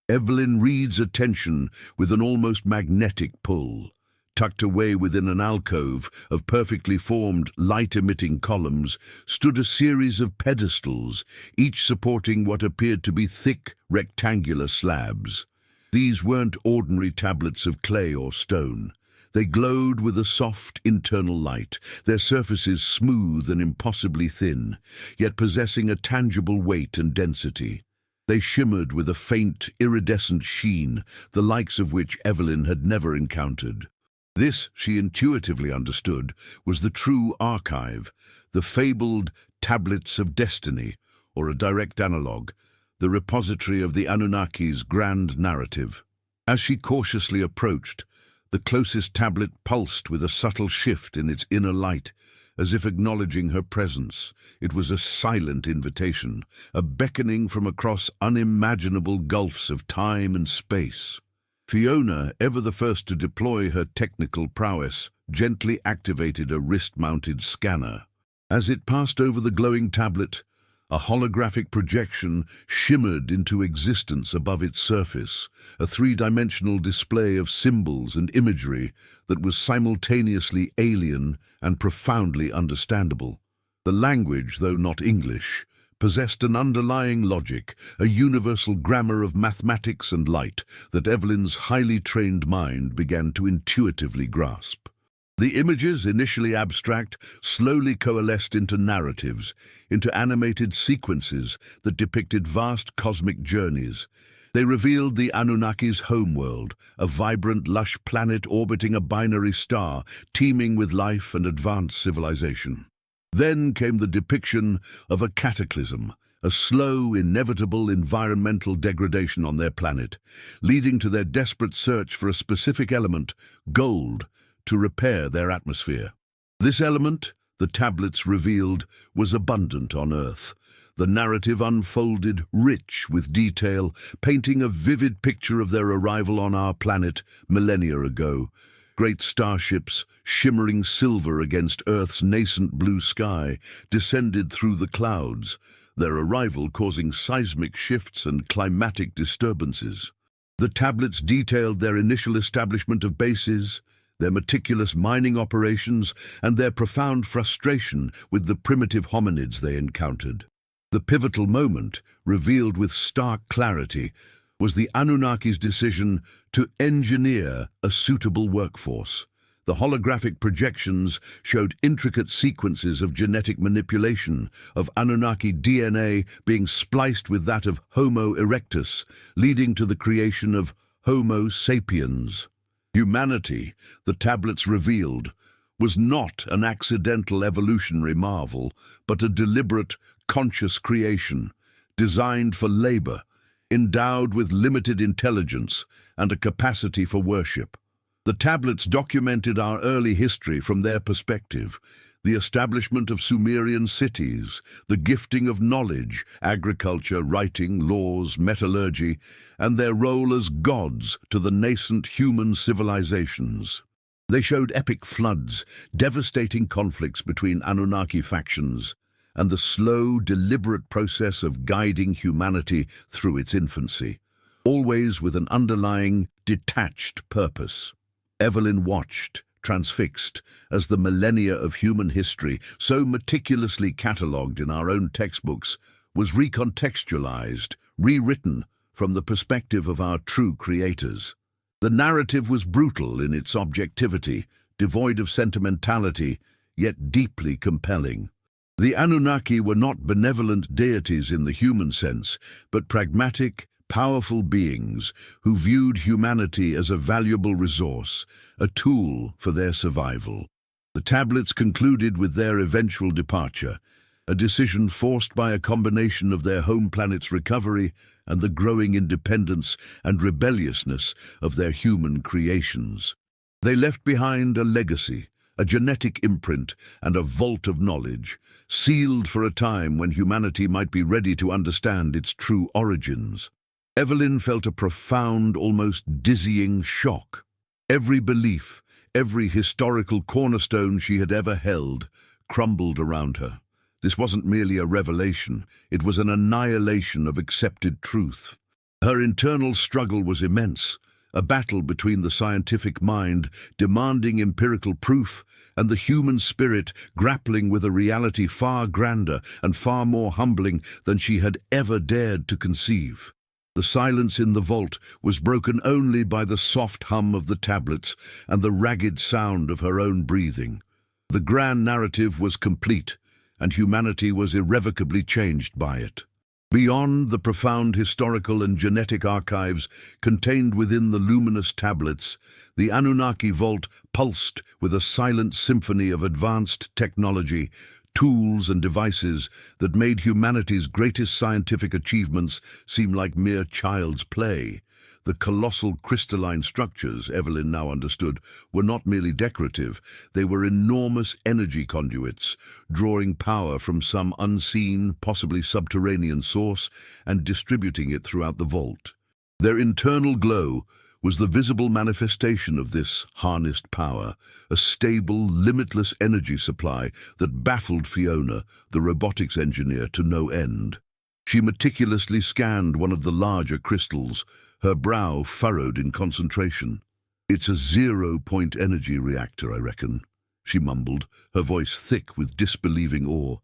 Evelyn Reed's attention with an almost magnetic pull. Tucked away within an alcove of perfectly formed, light-emitting columns, stood a series of pedestals, each supporting what appeared to be thick, rectangular slabs. These weren't ordinary tablets of clay or stone. They glowed with a soft, internal light, their surfaces smooth and impossibly thin, yet possessing a tangible weight and density. They shimmered with a faint, iridescent sheen, the likes of which Evelyn had never encountered. This, she intuitively understood, was the true archive, the fabled Tablets of Destiny, or a direct analogue, the repository of the Anunnaki's grand narrative. As she cautiously approached, the closest tablet pulsed with a subtle shift in its inner light, as if acknowledging her presence. It was a silent invitation, a beckoning from across unimaginable gulfs of time and space. Fiona, ever the first to deploy her technical prowess, gently activated a wrist-mounted scanner. As it passed over the glowing tablet, a holographic projection shimmered into existence above its surface, a three-dimensional display of symbols and imagery that was simultaneously alien and profoundly understandable. The language, though not English, possessed an underlying logic, a universal grammar of mathematics and light that Evelyn's highly trained mind began to intuitively grasp. The images, initially abstract, slowly coalesced into narratives, into animated sequences that depicted vast cosmic journeys. They revealed the Anunnaki's homeworld, a vibrant, lush planet orbiting a binary star, teeming with life and advanced civilization. Then came the depiction of a cataclysm, a slow, inevitable environmental degradation on their planet, leading to their desperate search for a specific element, gold, to repair their atmosphere. This element, the tablets revealed, was abundant on Earth. The narrative unfolded, rich with detail, painting a vivid picture of their arrival on our planet millennia ago. Great starships, shimmering silver against Earth's nascent blue sky, descended through the clouds, their arrival causing seismic shifts and climatic disturbances. The tablets detailed their initial establishment of bases, their meticulous mining operations, and their profound frustration with the primitive hominids they encountered. The pivotal moment, revealed with stark clarity, was the Anunnaki's decision to engineer a suitable workforce. The holographic projections showed intricate sequences of genetic manipulation, of Anunnaki DNA being spliced with that of Homo erectus, leading to the creation of Homo sapiens. Humanity, the tablets revealed, was not an accidental evolutionary marvel, but a deliberate, conscious creation, designed for labor, endowed with limited intelligence and a capacity for worship. The tablets documented our early history from their perspective, the establishment of Sumerian cities, the gifting of knowledge, agriculture, writing, laws, metallurgy, and their role as gods to the nascent human civilizations. They showed epic floods, devastating conflicts between Anunnaki factions, and the slow, deliberate process of guiding humanity through its infancy, always with an underlying, detached purpose. Evelyn watched, transfixed, as the millennia of human history, so meticulously catalogued in our own textbooks, was recontextualized, rewritten from the perspective of our true creators. The narrative was brutal in its objectivity, devoid of sentimentality, yet deeply compelling. The Anunnaki were not benevolent deities in the human sense, but pragmatic, powerful beings who viewed humanity as a valuable resource, a tool for their survival. The tablets concluded with their eventual departure, a decision forced by a combination of their home planet's recovery and the growing independence and rebelliousness of their human creations. They left behind a legacy, a genetic imprint, and a vault of knowledge, sealed for a time when humanity might be ready to understand its true origins. Evelyn felt a profound, almost dizzying shock. Every belief, every historical cornerstone she had ever held, crumbled around her. This wasn't merely a revelation, it was an annihilation of accepted truth. Her internal struggle was immense, a battle between the scientific mind demanding empirical proof and the human spirit grappling with a reality far grander and far more humbling than she had ever dared to conceive. The silence in the vault was broken only by the soft hum of the tablets and the ragged sound of her own breathing. The grand narrative was complete, and humanity was irrevocably changed by it. Beyond the profound historical and genetic archives contained within the luminous tablets, the Anunnaki vault pulsed with a silent symphony of advanced technology, tools and devices that made humanity's greatest scientific achievements seem like mere child's play. The colossal crystalline structures, Evelyn now understood, were not merely decorative, they were enormous energy conduits, drawing power from some unseen, possibly subterranean source and distributing it throughout the vault. Their internal glow was the visible manifestation of this harnessed power, a stable, limitless energy supply that baffled Fiona, the robotics engineer, to no end. She meticulously scanned one of the larger crystals, her brow furrowed in concentration. "It's a zero-point energy reactor, I reckon," she mumbled, her voice thick with disbelieving awe,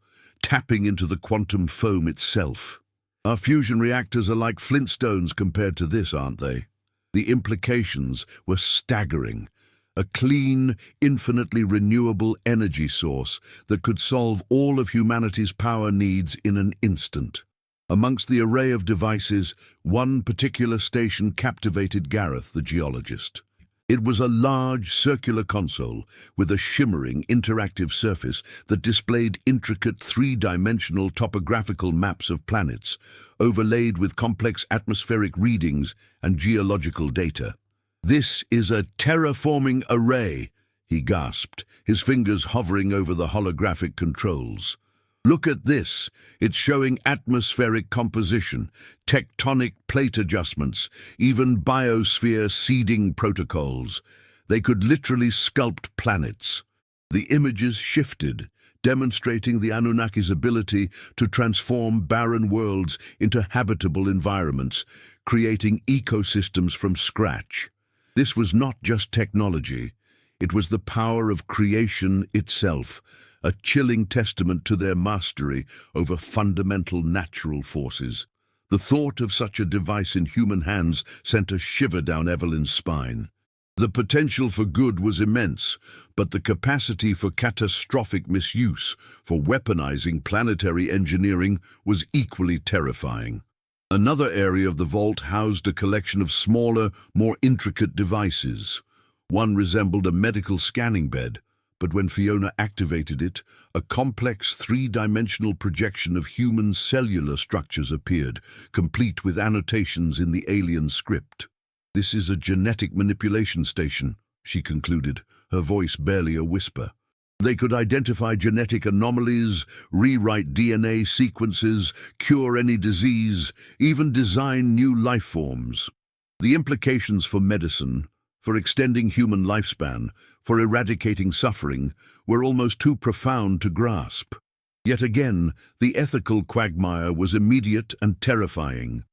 tapping into the quantum foam itself. "Our fusion reactors are like Flintstones compared to this, aren't they?" The implications were staggering. a clean, infinitely renewable energy source that could solve all of humanity's power needs in an instant. Amongst the array of devices, one particular station captivated Gareth, the geologist. It was a large circular console with a shimmering interactive surface that displayed intricate three-dimensional topographical maps of planets, overlaid with complex atmospheric readings and geological data. "This is a terraforming array," he gasped, his fingers hovering over the holographic controls. "Look at this. It's showing atmospheric composition, tectonic plate adjustments, even biosphere seeding protocols. They could literally sculpt planets." The images shifted, demonstrating the Anunnaki's ability to transform barren worlds into habitable environments, creating ecosystems from scratch. This was not just technology. It was the power of creation itself, a chilling testament to their mastery over fundamental natural forces. The thought of such a device in human hands sent a shiver down Evelyn's spine. The potential for good was immense, but the capacity for catastrophic misuse, for weaponizing planetary engineering, was equally terrifying. Another area of the vault housed a collection of smaller, more intricate devices. One resembled a medical scanning bed, but when Fiona activated it, a complex three-dimensional projection of human cellular structures appeared, complete with annotations in the alien script. "This is a genetic manipulation station," she concluded, her voice barely a whisper. They could identify genetic anomalies, rewrite DNA sequences, cure any disease, even design new life forms. The implications for medicine, for extending human lifespan, for eradicating suffering, were almost too profound to grasp. Yet again, the ethical quagmire was immediate and terrifying.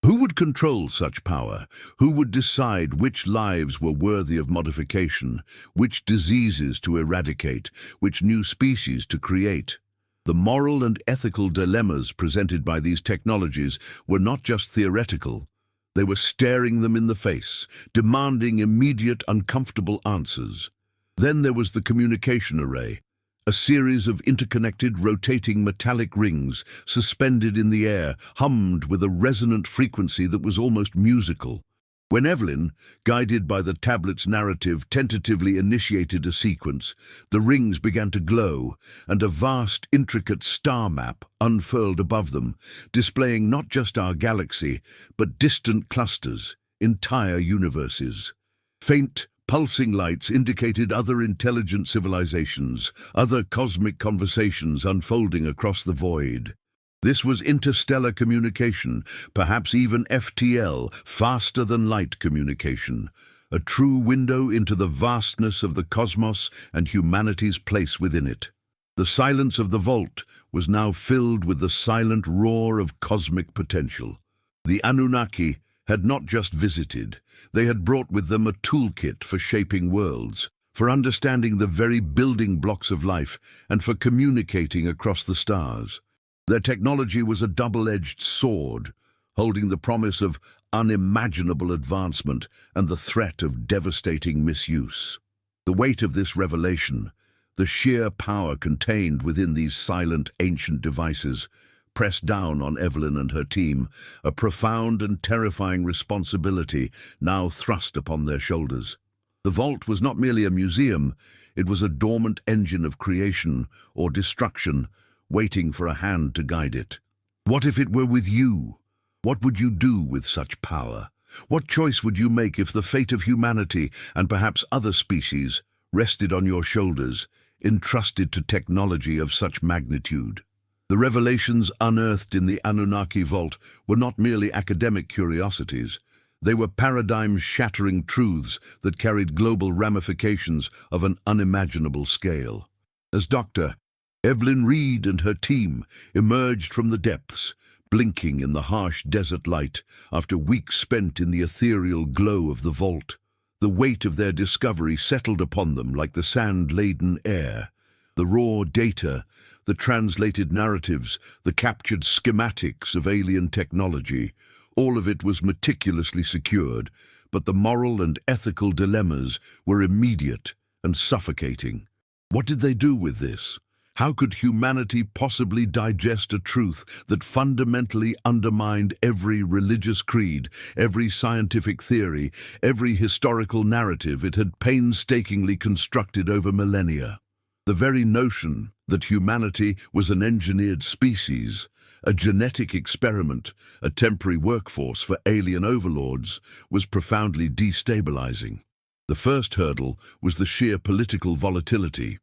Who would control such power? Who would decide which lives were worthy of modification, which diseases to eradicate, which new species to create? The moral and ethical dilemmas presented by these technologies were not just theoretical. They were staring them in the face, demanding immediate, uncomfortable answers. Then there was the communication array, a series of interconnected, rotating metallic rings suspended in the air, hummed with a resonant frequency that was almost musical. When Evelyn, guided by the tablet's narrative, tentatively initiated a sequence, the rings began to glow, and a vast, intricate star map unfurled above them, displaying not just our galaxy, but distant clusters, entire universes. Faint, pulsing lights indicated other intelligent civilizations, other cosmic conversations unfolding across the void. This was interstellar communication, perhaps even FTL, faster-than-light communication, a true window into the vastness of the cosmos and humanity's place within it. The silence of the vault was now filled with the silent roar of cosmic potential. The Anunnaki had not just visited, they had brought with them a toolkit for shaping worlds, for understanding the very building blocks of life, and for communicating across the stars. Their technology was a double-edged sword, holding the promise of unimaginable advancement and the threat of devastating misuse. The weight of this revelation, the sheer power contained within these silent ancient devices, pressed down on Evelyn and her team, a profound and terrifying responsibility now thrust upon their shoulders. The vault was not merely a museum, it was a dormant engine of creation or destruction, waiting for a hand to guide it. What if it were with you? What would you do with such power? What choice would you make if the fate of humanity, and perhaps other species, rested on your shoulders, entrusted to technology of such magnitude? The revelations unearthed in the Anunnaki vault were not merely academic curiosities. They were paradigm-shattering truths that carried global ramifications of an unimaginable scale. As Dr. Evelyn Reed and her team emerged from the depths, blinking in the harsh desert light after weeks spent in the ethereal glow of the vault, the weight of their discovery settled upon them like the sand-laden air. The raw data, the translated narratives, the captured schematics of alien technology, all of it was meticulously secured, but the moral and ethical dilemmas were immediate and suffocating. What did they do with this? How could humanity possibly digest a truth that fundamentally undermined every religious creed, every scientific theory, every historical narrative it had painstakingly constructed over millennia? The very notion that humanity was an engineered species, a genetic experiment, a temporary workforce for alien overlords, was profoundly destabilizing. The first hurdle was the sheer political volatility.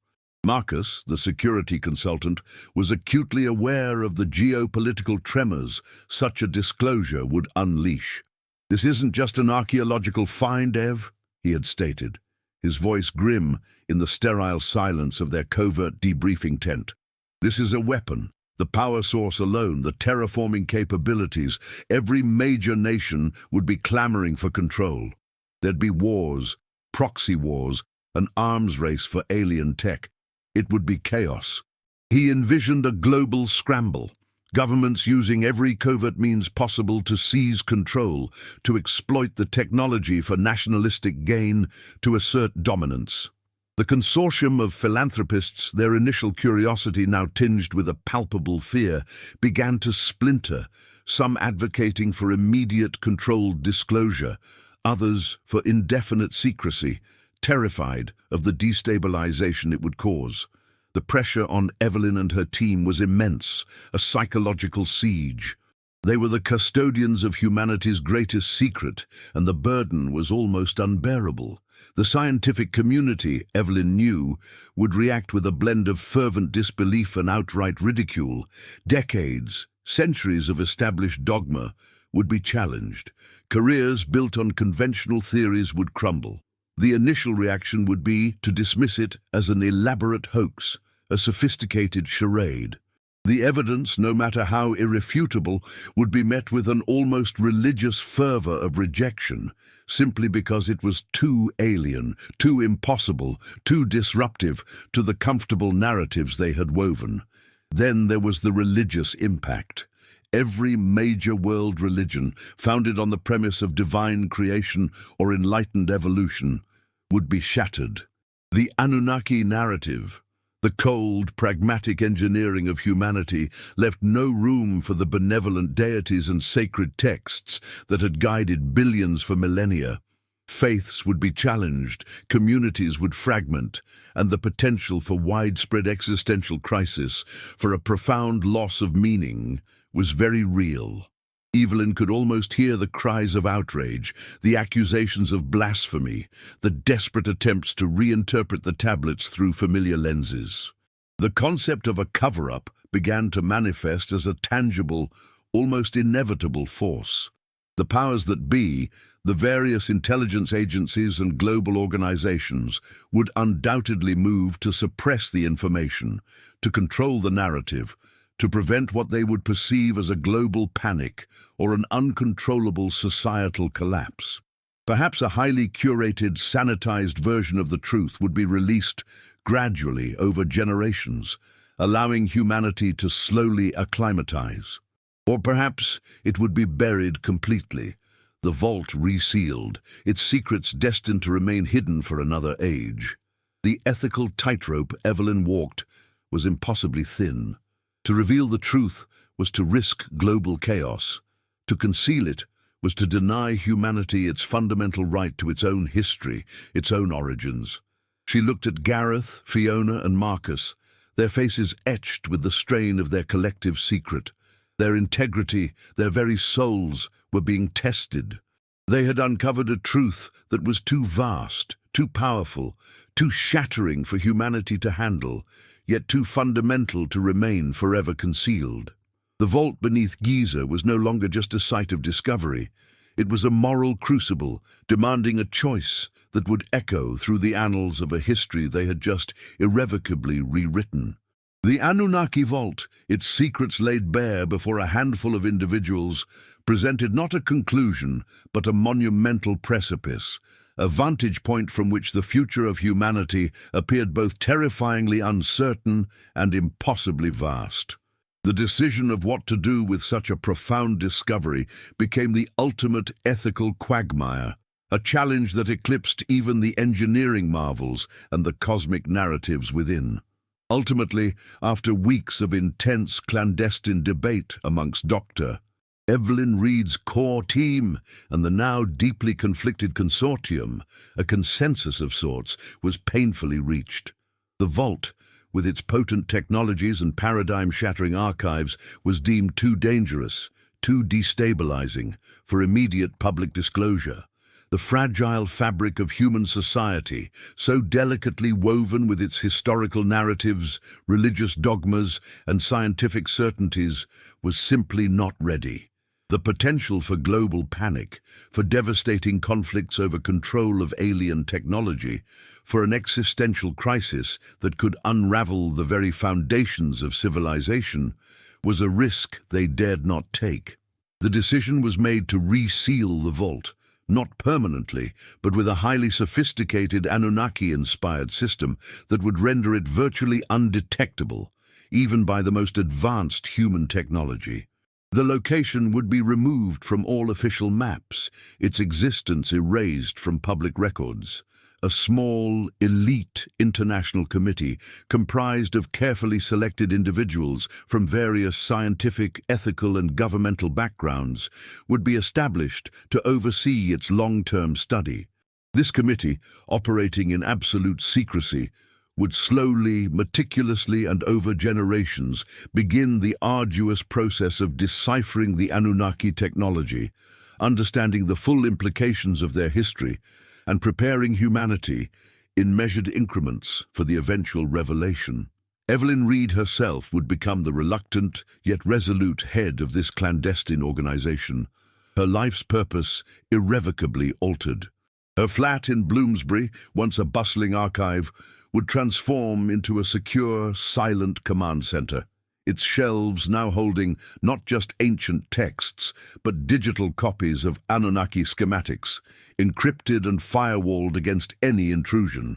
Marcus, the security consultant, was acutely aware of the geopolitical tremors such a disclosure would unleash. "This isn't just an archaeological find, Ev," he had stated, his voice grim in the sterile silence of their covert debriefing tent. "This is a weapon. The power source alone, the terraforming capabilities, every major nation would be clamoring for control. There'd be wars, proxy wars, an arms race for alien tech. It would be chaos." He envisioned a global scramble, governments using every covert means possible to seize control, to exploit the technology for nationalistic gain, to assert dominance. The consortium of philanthropists, their initial curiosity now tinged with a palpable fear, began to splinter, some advocating for immediate controlled disclosure, others for indefinite secrecy, terrified of the destabilization it would cause. The pressure on Evelyn and her team was immense, a psychological siege. They were the custodians of humanity's greatest secret, and the burden was almost unbearable. The scientific community, Evelyn knew, would react with a blend of fervent disbelief and outright ridicule. Decades, centuries of established dogma would be challenged. Careers built on conventional theories would crumble. The initial reaction would be to dismiss it as an elaborate hoax, a sophisticated charade. The evidence, no matter how irrefutable, would be met with an almost religious fervor of rejection, simply because it was too alien, too impossible, too disruptive to the comfortable narratives they had woven. Then there was the religious impact. Every major world religion, founded on the premise of divine creation or enlightened evolution, would be shattered. The Anunnaki narrative, the cold, pragmatic engineering of humanity, left no room for the benevolent deities and sacred texts that had guided billions for millennia. Faiths would be challenged, communities would fragment, and the potential for widespread existential crisis, for a profound loss of meaning, was very real. Evelyn could almost hear the cries of outrage, the accusations of blasphemy, the desperate attempts to reinterpret the tablets through familiar lenses. The concept of a cover-up began to manifest as a tangible, almost inevitable force. The powers that be, the various intelligence agencies and global organizations, would undoubtedly move to suppress the information, to control the narrative, to prevent what they would perceive as a global panic or an uncontrollable societal collapse. Perhaps a highly curated, sanitized version of the truth would be released gradually over generations, allowing humanity to slowly acclimatize. Or perhaps it would be buried completely, the vault resealed, its secrets destined to remain hidden for another age. The ethical tightrope Evelyn walked was impossibly thin. To reveal the truth was to risk global chaos. To conceal it was to deny humanity its fundamental right to its own history, its own origins. She looked at Gareth, Fiona, and Marcus, their faces etched with the strain of their collective secret. Their integrity, their very souls, were being tested. They had uncovered a truth that was too vast, too powerful, too shattering for humanity to handle, yet too fundamental to remain forever concealed. The vault beneath Giza was no longer just a site of discovery. It was a moral crucible, demanding a choice that would echo through the annals of a history they had just irrevocably rewritten. The Anunnaki vault, its secrets laid bare before a handful of individuals, presented not a conclusion, but a monumental precipice, a vantage point from which the future of humanity appeared both terrifyingly uncertain and impossibly vast. The decision of what to do with such a profound discovery became the ultimate ethical quagmire, a challenge that eclipsed even the engineering marvels and the cosmic narratives within. Ultimately, after weeks of intense clandestine debate amongst Dr. Evelyn Reed's core team and the now deeply conflicted consortium, a consensus of sorts was painfully reached. The vault, with its potent technologies and paradigm-shattering archives, was deemed too dangerous, too destabilizing for immediate public disclosure. The fragile fabric of human society, so delicately woven with its historical narratives, religious dogmas, and scientific certainties, was simply not ready. The potential for global panic, for devastating conflicts over control of alien technology, for an existential crisis that could unravel the very foundations of civilization, was a risk they dared not take. The decision was made to reseal the vault, not permanently, but with a highly sophisticated Anunnaki-inspired system that would render it virtually undetectable, even by the most advanced human technology. The location would be removed from all official maps, its existence erased from public records. A small, elite international committee comprised of carefully selected individuals from various scientific, ethical, and governmental backgrounds would be established to oversee its long-term study. This committee, operating in absolute secrecy, would slowly, meticulously, and over generations begin the arduous process of deciphering the Anunnaki technology, understanding the full implications of their history, and preparing humanity in measured increments for the eventual revelation. Evelyn Reed herself would become the reluctant yet resolute head of this clandestine organization, her life's purpose irrevocably altered. Her flat in Bloomsbury, once a bustling archive, would transform into a secure, silent command center, its shelves now holding not just ancient texts, but digital copies of Anunnaki schematics, encrypted and firewalled against any intrusion.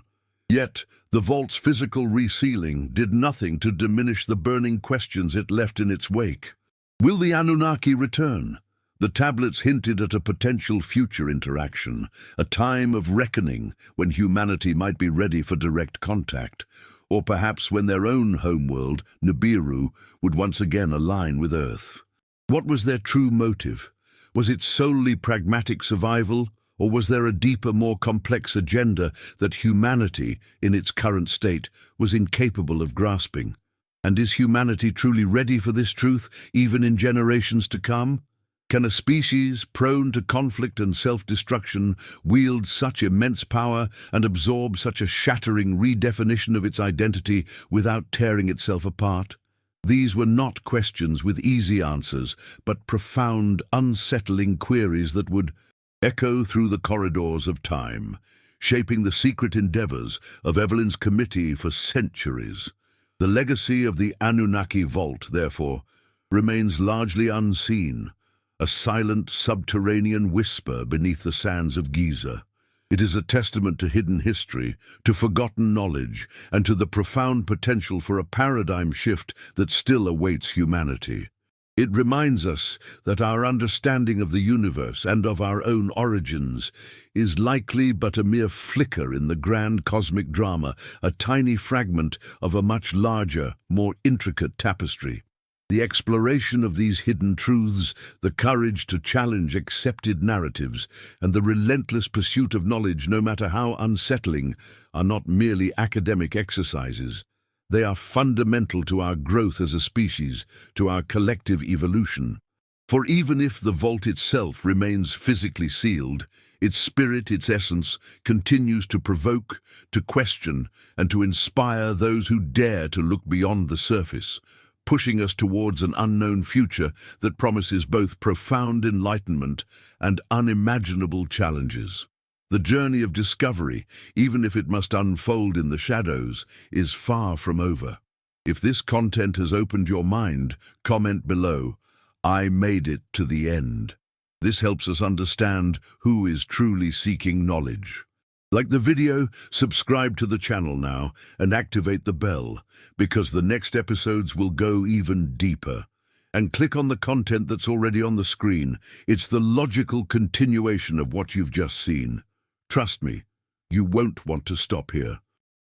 Yet, the vault's physical resealing did nothing to diminish the burning questions it left in its wake. Will the Anunnaki return? The tablets hinted at a potential future interaction, a time of reckoning when humanity might be ready for direct contact, or perhaps when their own homeworld, Nibiru, would once again align with Earth. What was their true motive? Was it solely pragmatic survival, or was there a deeper, more complex agenda that humanity, in its current state, was incapable of grasping? And is humanity truly ready for this truth, even in generations to come? Can a species prone to conflict and self-destruction wield such immense power and absorb such a shattering redefinition of its identity without tearing itself apart? These were not questions with easy answers, but profound, unsettling queries that would echo through the corridors of time, shaping the secret endeavors of Evelyn's committee for centuries. The legacy of the Anunnaki vault, therefore, remains largely unseen, a silent subterranean whisper beneath the sands of Giza. It is a testament to hidden history, to forgotten knowledge, and to the profound potential for a paradigm shift that still awaits humanity. It reminds us that our understanding of the universe and of our own origins is likely but a mere flicker in the grand cosmic drama, a tiny fragment of a much larger, more intricate tapestry. The exploration of these hidden truths, the courage to challenge accepted narratives, and the relentless pursuit of knowledge, no matter how unsettling, are not merely academic exercises. They are fundamental to our growth as a species, to our collective evolution. For even if the vault itself remains physically sealed, its spirit, its essence, continues to provoke, to question, and to inspire those who dare to look beyond the surface, pushing us towards an unknown future that promises both profound enlightenment and unimaginable challenges. The journey of discovery, even if it must unfold in the shadows, is far from over. If this content has opened your mind, comment below, "I made it to the end." This helps us understand who is truly seeking knowledge. Like the video, subscribe to the channel now and activate the bell, because the next episodes will go even deeper. And click on the content that's already on the screen. It's the logical continuation of what you've just seen. Trust me, you won't want to stop here.